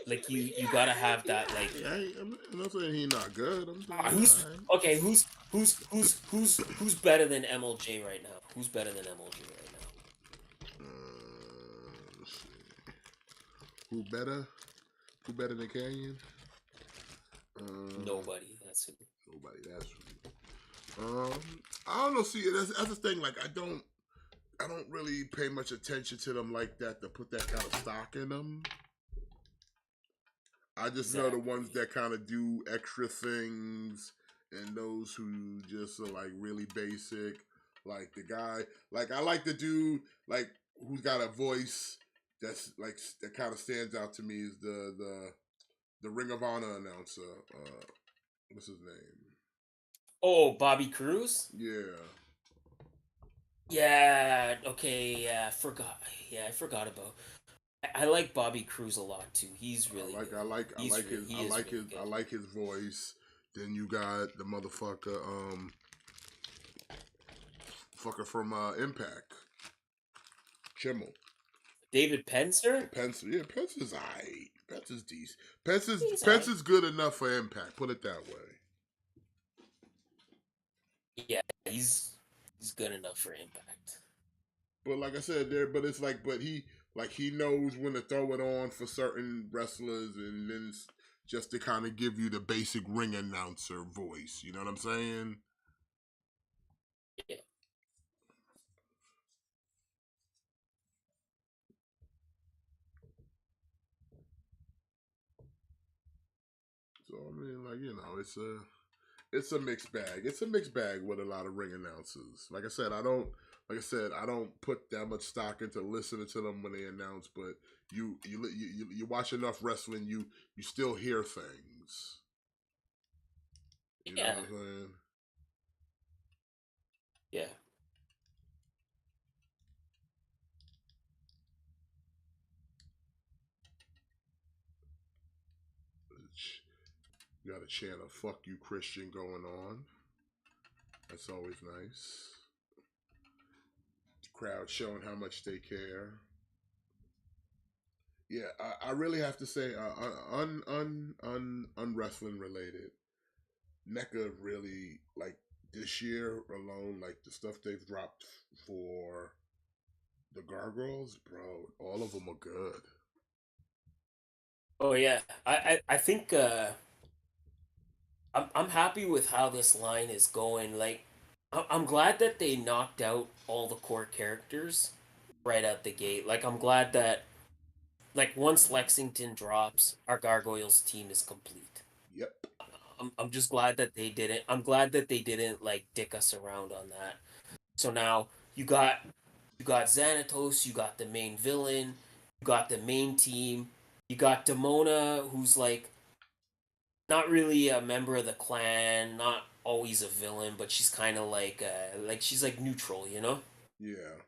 Like you gotta have that like I'm not saying he's not good. I'm saying, who's alright. okay, who's better than MLJ right now? Who's better than MLJ right now? Let's see. Who better? Who better than Canyon? Nobody. That's who. Nobody. That's I don't know. See, that's the thing. Like, I don't really pay much attention to them like that to put that kind of stock in them. I just know the ones Exactly. that kind of do extra things, and those who just are like really basic. Like the guy, like I like the dude, like who's got a voice that's like that kind of stands out to me is the Ring of Honor announcer. What's his name? Oh, Bobby Cruz? Yeah, Yeah, okay, yeah, I forgot. Yeah, I forgot about. I like Bobby Cruz a lot too. He's really good. He is really I good. like his voice. Then you got the motherfucker, fucker from Impact, Chimmel. David Penzer? Pence, yeah, Pence is aight. Pence is decent. Pence is He's Pence alright. is good enough for Impact. Put it that way. Yeah, he's good enough for Impact. But like I said, but it's like, he knows when to throw it on for certain wrestlers, and then it's just to kind of give you the basic ring announcer voice. You know what I'm saying? Yeah. So I mean, like it's a mixed bag. It's a mixed bag with a lot of ring announcers. I don't put that much stock into listening to them when they announce, but you watch enough wrestling, you still hear things. You know Yeah. what I'm saying? Yeah. You got a chant of "fuck you, Christian" going on. That's always nice. The crowd showing how much they care. Yeah, I really have to say, unwrestling related. NECA really, like, this year alone, like the stuff they've dropped for the Gargoyles, bro, all of them are good. Oh yeah. I think I'm happy with how this line is going. Like I'm glad that they knocked out all the core characters right out the gate. Like I'm glad that like once Lexington drops, our Gargoyles team is complete. Yep. I'm just glad that they didn't. I'm glad that they didn't like dick us around on that. So now you got Xanatos, you got the main villain, you got the main team, you got Demona, who's like not really a member of the clan, not always a villain, but she's kind of like she's like neutral, you know? Yeah.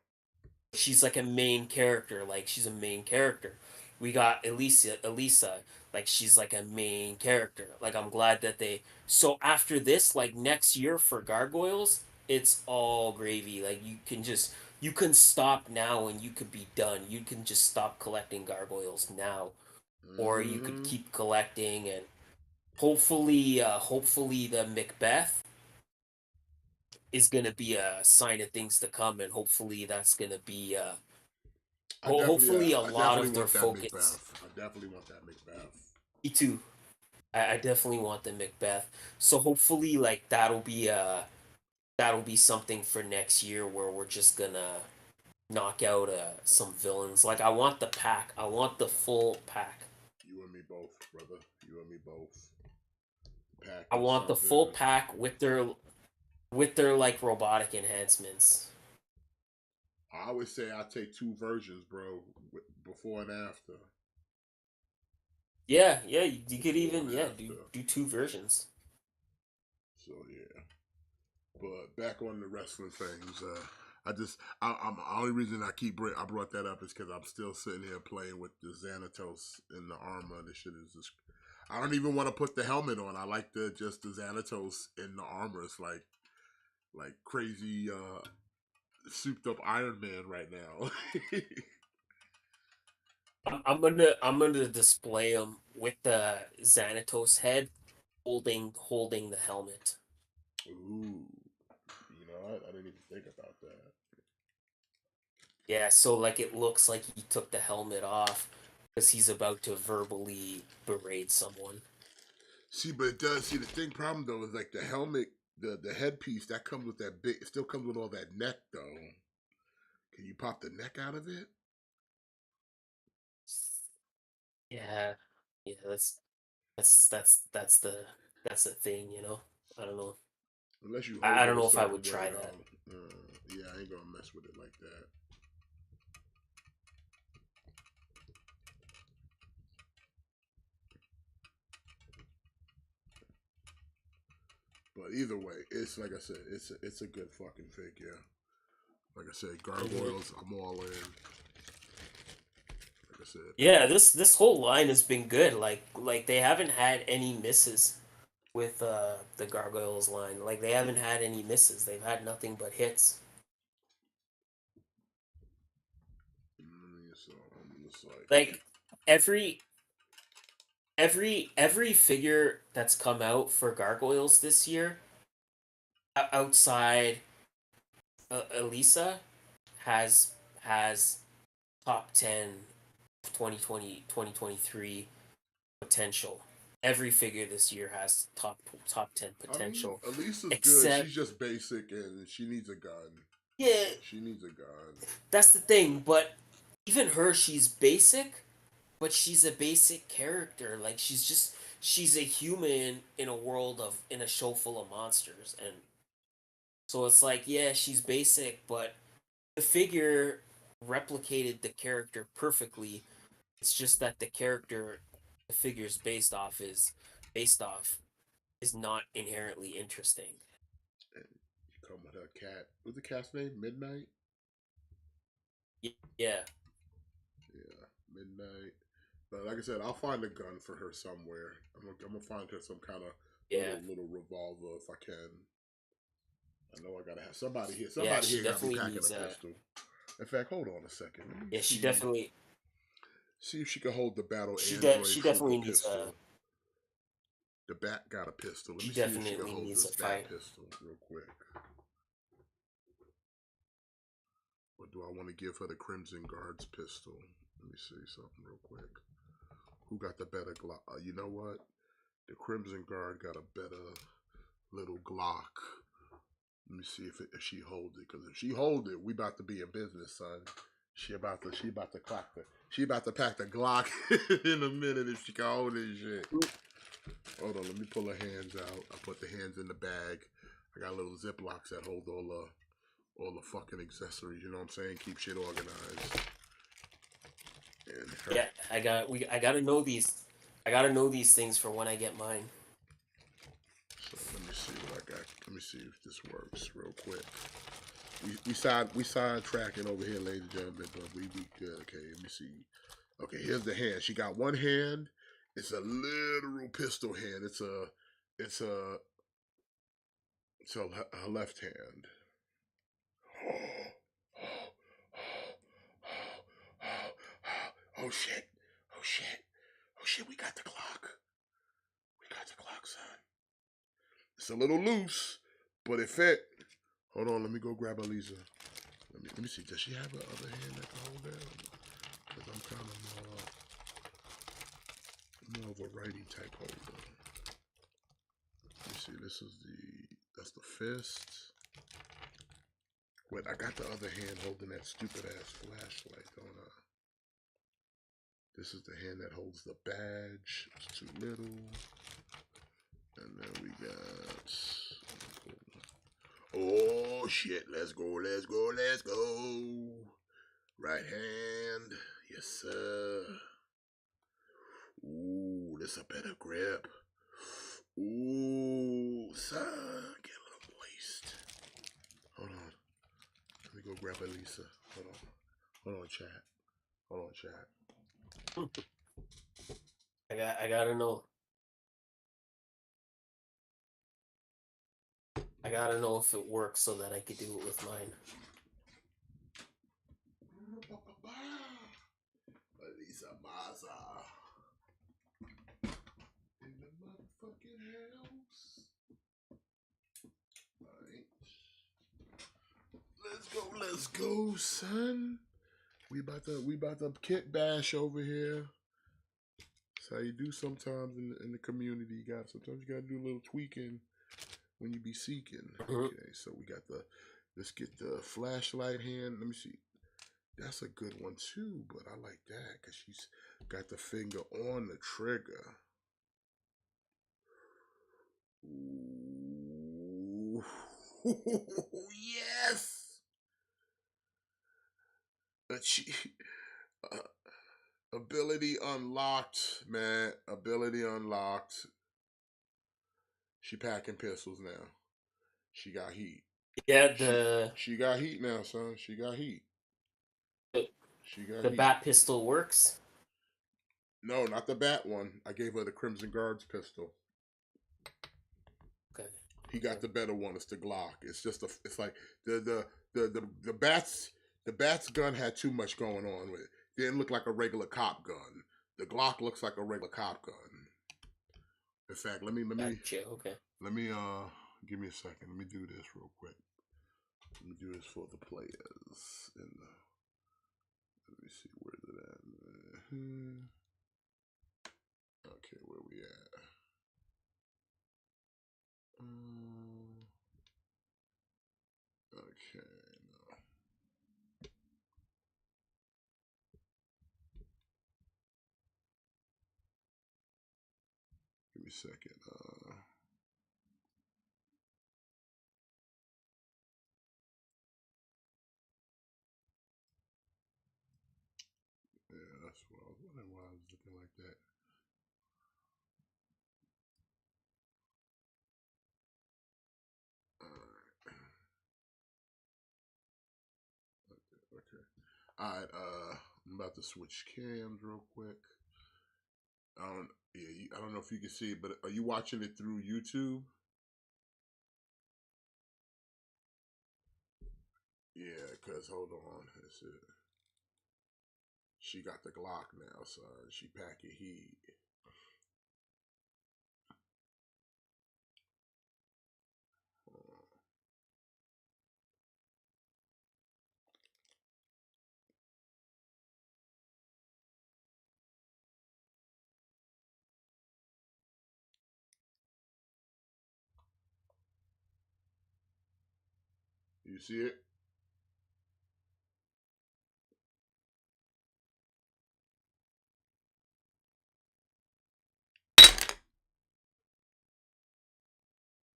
She's like a main character, like she's a main character. We got Elisa, like she's like a main character. Like I'm glad that they so after this, like next year for Gargoyles, it's all gravy. Like you can stop now and you could be done. You can just stop collecting Gargoyles now. Or you could Mm-hmm. keep collecting and hopefully the Macbeth is gonna be a sign of things to come, and hopefully that's gonna be hopefully a I lot definitely of their want that focus. Macbeth. I definitely want that Macbeth. Me too. I definitely want the Macbeth. So hopefully like that'll be something for next year where we're just gonna knock out some villains. Like I want the pack. I want the full pack. You and me both, brother. You and me both. Pack I is want the full something. pack with their like robotic enhancements. I always say I take two versions, bro, before and after. Yeah, yeah, you could Before even and yeah do after. do two versions. So yeah. But back on the wrestling things, I'm the only reason I brought that up is because I'm still sitting here playing with the Xanatos in the armor. This shit is just. I don't even want to put the helmet on. I like the Xanatos in the armor. It's like crazy souped up Iron Man right now. I'm gonna display him with the Xanatos head holding the helmet. Ooh, you know what? I didn't even think about that. Yeah, so like it looks like he took the helmet off because he's about to verbally berate someone. See, but it does. See, the problem though is like the helmet, the headpiece that comes with that big. It still comes with all that neck though. Can you pop the neck out of it? Yeah, yeah, that's the thing, you know. I don't know. Unless you I hold don't it a know if I certain would way. try that. Yeah, I ain't gonna mess with it like that. But either way, it's like I said, it's a good fucking figure. Like I said, gargoyles, I'm all in. Like I said, Yeah, this whole line has been good. Like they haven't had any misses with the Gargoyles line. Like they haven't had any misses. They've had nothing but hits. so I'm just like, Like every every figure that's come out for Gargoyles this year outside Elisa has top 10 2023 potential. Every figure this year has top 10 I mean, potential. Elisa's good. Except She's just basic and she needs a gun. yeah, She needs a gun. that's the thing, but even her, she's basic, but she's a basic character. Like she's a human in a world of in a show full of monsters, and so it's like yeah, she's basic, but the figure replicated the character perfectly. It's just that the character the figure's based off is not inherently interesting. And you come with her cat. What's the cat's name? Midnight? Yeah, Yeah, Midnight. But like I said, I'll find a gun for her somewhere. I'm gonna find her some kind of yeah, little revolver if I can. I know I gotta have somebody here. yeah. Somebody She here gotta be definitely packing a needs a. pistol. In fact, hold on a second. Let me Yeah, see if she can hold the battle android she trooper definitely needs a. pistol. The bat got a pistol. Let She me see if she can definitely hold needs this a bat fight. pistol real quick. Or do I want to give her the Crimson Guard's pistol? Let me see something real quick. Who got the better Glock? You know what? The Crimson Guard got a better little Glock. Let me see if she holds it. Because if she holds it, we about to be in business, son. She about to clock the. She about to pack the Glock in a minute if she can hold this shit. Hold on, let me pull her hands out. I put the hands in the bag. I got little Ziplocs that hold all the fucking accessories. You know what I'm saying? Keep shit organized. And her. Yeah, I gotta know these. I gotta know these things for when I get mine. So let me see what I got. Let me see if this works real quick. We sidetracking over here, ladies and gentlemen, but we good. Okay, let me see. Okay, here's the hand. She got one hand. It's a literal pistol hand. It's her left hand. Oh shit. Oh shit. Oh shit, we got the clock. We got the clock, son. It's a little loose, but it fit. Hold on, let me go grab Elisa. Let me see. Does she have a other hand that can hold that? Because I'm kind of more of a righty type holder. Let me see. That's the fist. Wait, I got the other hand holding that stupid ass flashlight, don't I? This is the hand that holds the badge. It's too little. And then we got. Oh shit! Let's go! Let's go! Let's go! Right hand, yes sir. Ooh, this a better grip. Ooh, son, get a little moist. Hold on. Let me go go grab Elisa. Hold on, chat. Hold on, chat. I gotta know. I gotta know if it works so that I could do it with mine. Elisa Maza. In the motherfucking house. Alright. Let's go, son. We about to kick bash over here. That's how you do sometimes in the community. Sometimes you gotta do a little tweaking when you be seeking. Okay, so we got let's get the flashlight hand. Let me see. That's a good one too, but I like that because she's got the finger on the trigger. Ooh. Yes. Ability unlocked, man. Ability unlocked. She packing pistols now. She got heat. Yeah, she got heat now, son. She got heat. The bat pistol works. No, not the bat one. I gave her the Crimson Guards pistol. Okay. He got the better one. It's the Glock. It's just it's like the bat's gun had too much going on with it. It didn't look like a regular cop gun. The Glock looks like a regular cop gun. In fact, let me Okay. Let me give me a second. Let me do this real quick. Let me do this for the players. Let me see, where's it at? Okay, where we at? Okay, no. Give me a second. Yeah, that's what I was wondering why I was looking like that. Okay. Alright, I'm about to switch cams real quick. I don't know if you can see it, but are you watching it through YouTube? Yeah, because hold on. That's it. She got the Glock now, son. She packing heat. You see it?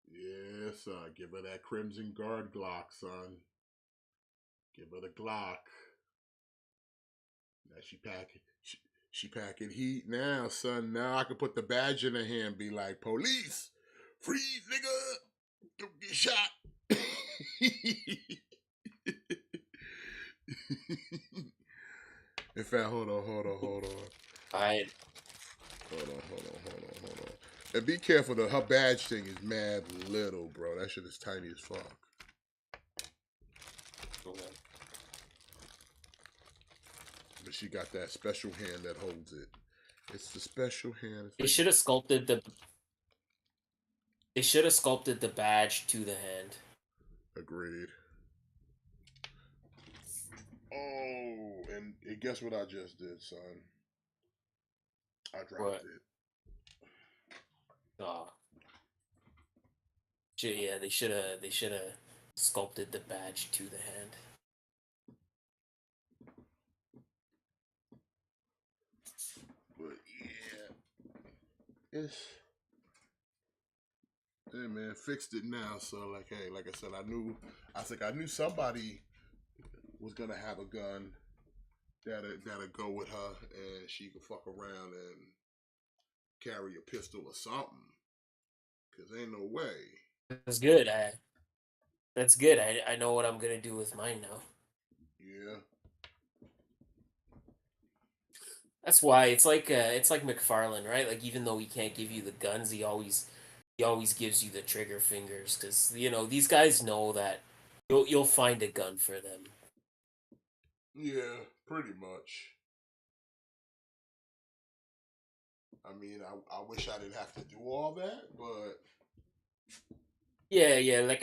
Yeah, son. Give her that Crimson Guard Glock, son. Give her the Glock. Now she packing heat now, son. Now I can put the badge in her hand and be like, police, freeze, nigga. Don't get shot. In fact, hold on. Alright. Hold on. And be careful, her badge thing is mad little, bro. That shit is tiny as fuck. Okay. But she got that special hand that holds it. It's the special hand. They should have sculpted the badge to the hand. Agreed. Oh, and guess what I just did, son? I dropped it. Oh. Yeah, they should have sculpted the badge to the hand. But yeah, hey man, fixed it now. So like, hey, like I said, I knew somebody was gonna have a gun that'll go with her, and she could fuck around and carry a pistol or something. Cause ain't no way. That's good. I know what I'm gonna do with mine now. Yeah. That's why it's like McFarlane, right? Like even though he can't give you the guns, he always gives you the trigger fingers because you know these guys know that you'll find a gun for them. Yeah, pretty much. I mean, I wish I didn't have to do all that, but Yeah, yeah. Like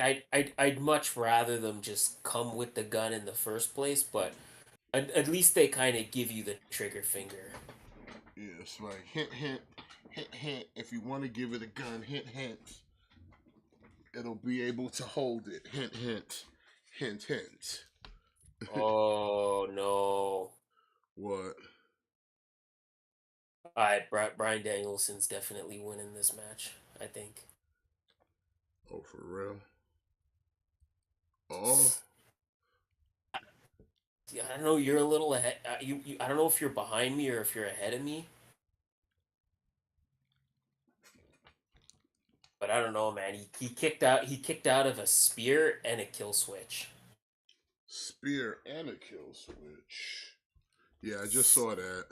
I'd much rather them just come with the gun in the first place, but at least they kind of give you the trigger finger. yeah, it's like hint, hint, hint, hint. If you want to give it a gun, hint, hint, it'll be able to hold it. Hint, hint, hint, hint. Oh no! What? Brian Danielson's definitely winning this match. I think. Oh, for real? Oh, Yeah, I don't know. You're a little ahead. I don't know if you're behind me or if you're ahead of me. But I don't know, man. He kicked out. He kicked out of a spear and a kill switch. spear and a kill switch. Yeah, I just saw that.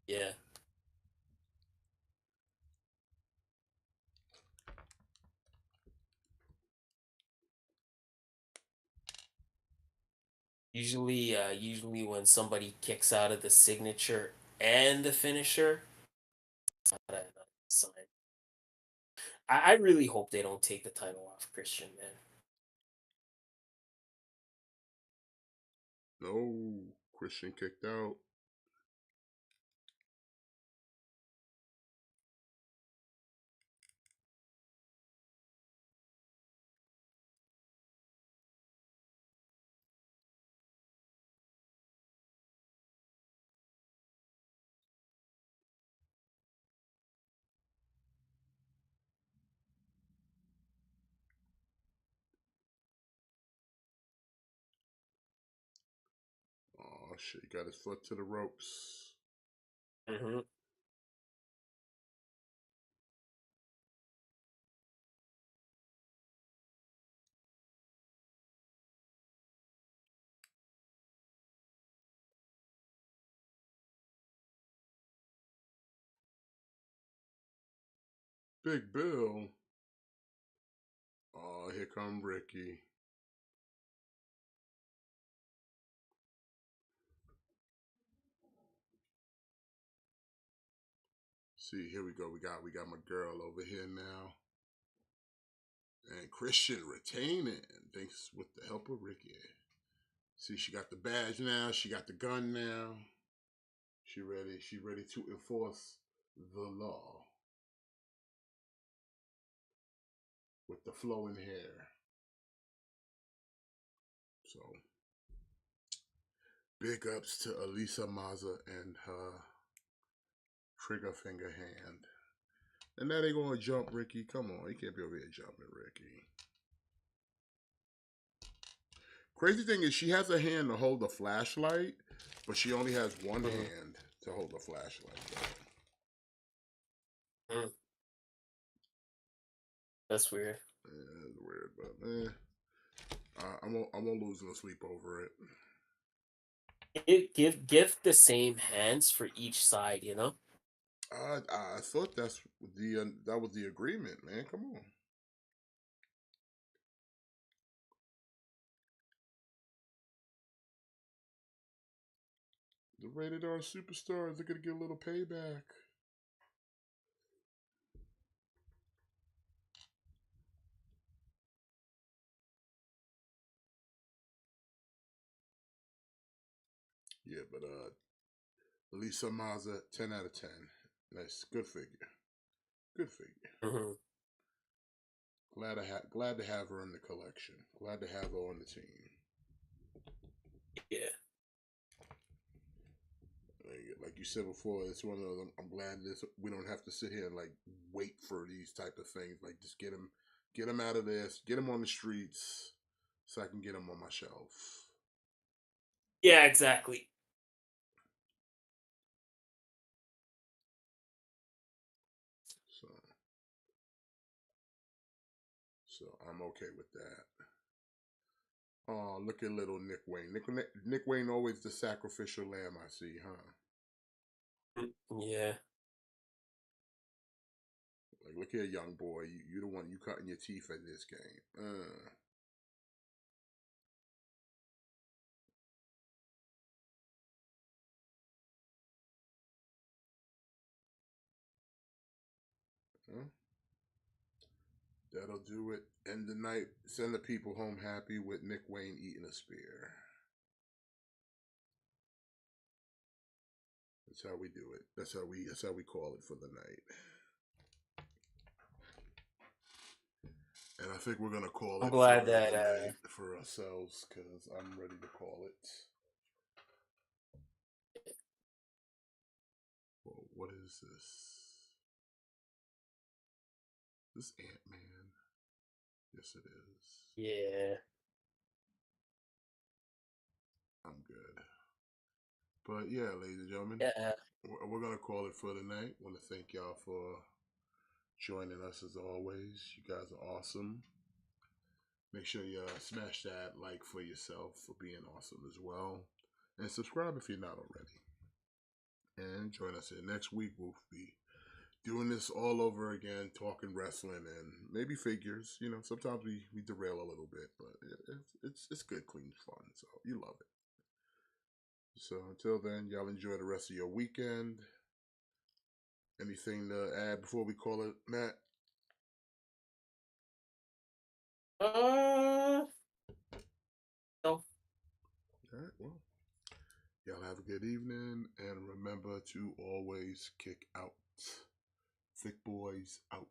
Yeah. Usually when somebody kicks out of the signature and the finisher, it's not a sign. I really hope they don't take the title off Christian, man. No, Christian kicked out. Oh shit, he got his foot to the ropes. Hmm. Big Bill. Oh, here come Ricky. See, here we go. We got my girl over here now. And Christian retaining. Thanks with the help of Ricky. See, she got the badge now. She got the gun now. She ready. She ready to enforce the law with the flowing hair. So, big ups to Elisa Maza and her trigger finger hand. And now they gonna jump Ricky. Come on, you can't be over here jumping Ricky. Crazy thing is, she has a hand to hold the flashlight, but she only has one hand to hold the flashlight. Mm. That's weird. Yeah, it's weird, but I won't lose no sleep over it. Give the same hands for each side, you know? I thought that was the agreement, man. Come on. The rated R superstars, they're gonna get a little payback. Yeah, but Lisa Maza, 10 out of 10. Nice, good figure. Good figure. Hmm. Glad to have her in the collection. Glad to have her on the team. Yeah. Like you said before, it's one of them. I'm glad this we don't have to sit here and like wait for these type of things. Like just get them out of this, get them on the streets, so I can get them on my shelf. Yeah, exactly. So, so I'm okay with that. Oh, look at little Nick Wayne. Nick Wayne always the sacrificial lamb, I see, huh? Yeah. Like, look here, young boy. You the one, you cutting your teeth at this game. Huh? That'll do it. End the night. Send the people home happy with Nick Wayne eating a spear. That's how we do it. That's how we call it for the night. And I think we're gonna call I'm it glad for that the night for ourselves, because I'm ready to call it. Well, what is this? This Ant-Man? Yes, it is. yeah. I'm good. But yeah, ladies and gentlemen, Yeah. we're gonna call it for the night. Want to thank y'all for joining us as always. You guys are awesome. Make sure you smash that like for yourself for being awesome as well. And subscribe if you're not already. And join us here next week. We'll be doing this all over again, talking wrestling and maybe figures. You know, sometimes we derail a little bit, but it's good, clean fun. So you love it. So until then, y'all enjoy the rest of your weekend. Anything to add before we call it, Matt? No. All right, well, y'all have a good evening, and remember to always kick out. Thick boys out.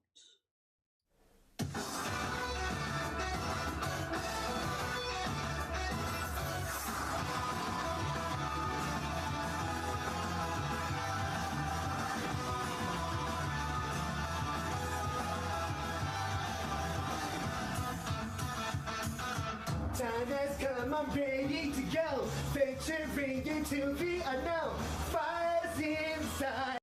Time has come, I'm ready to go. Venturing into the unknown. Fire's inside.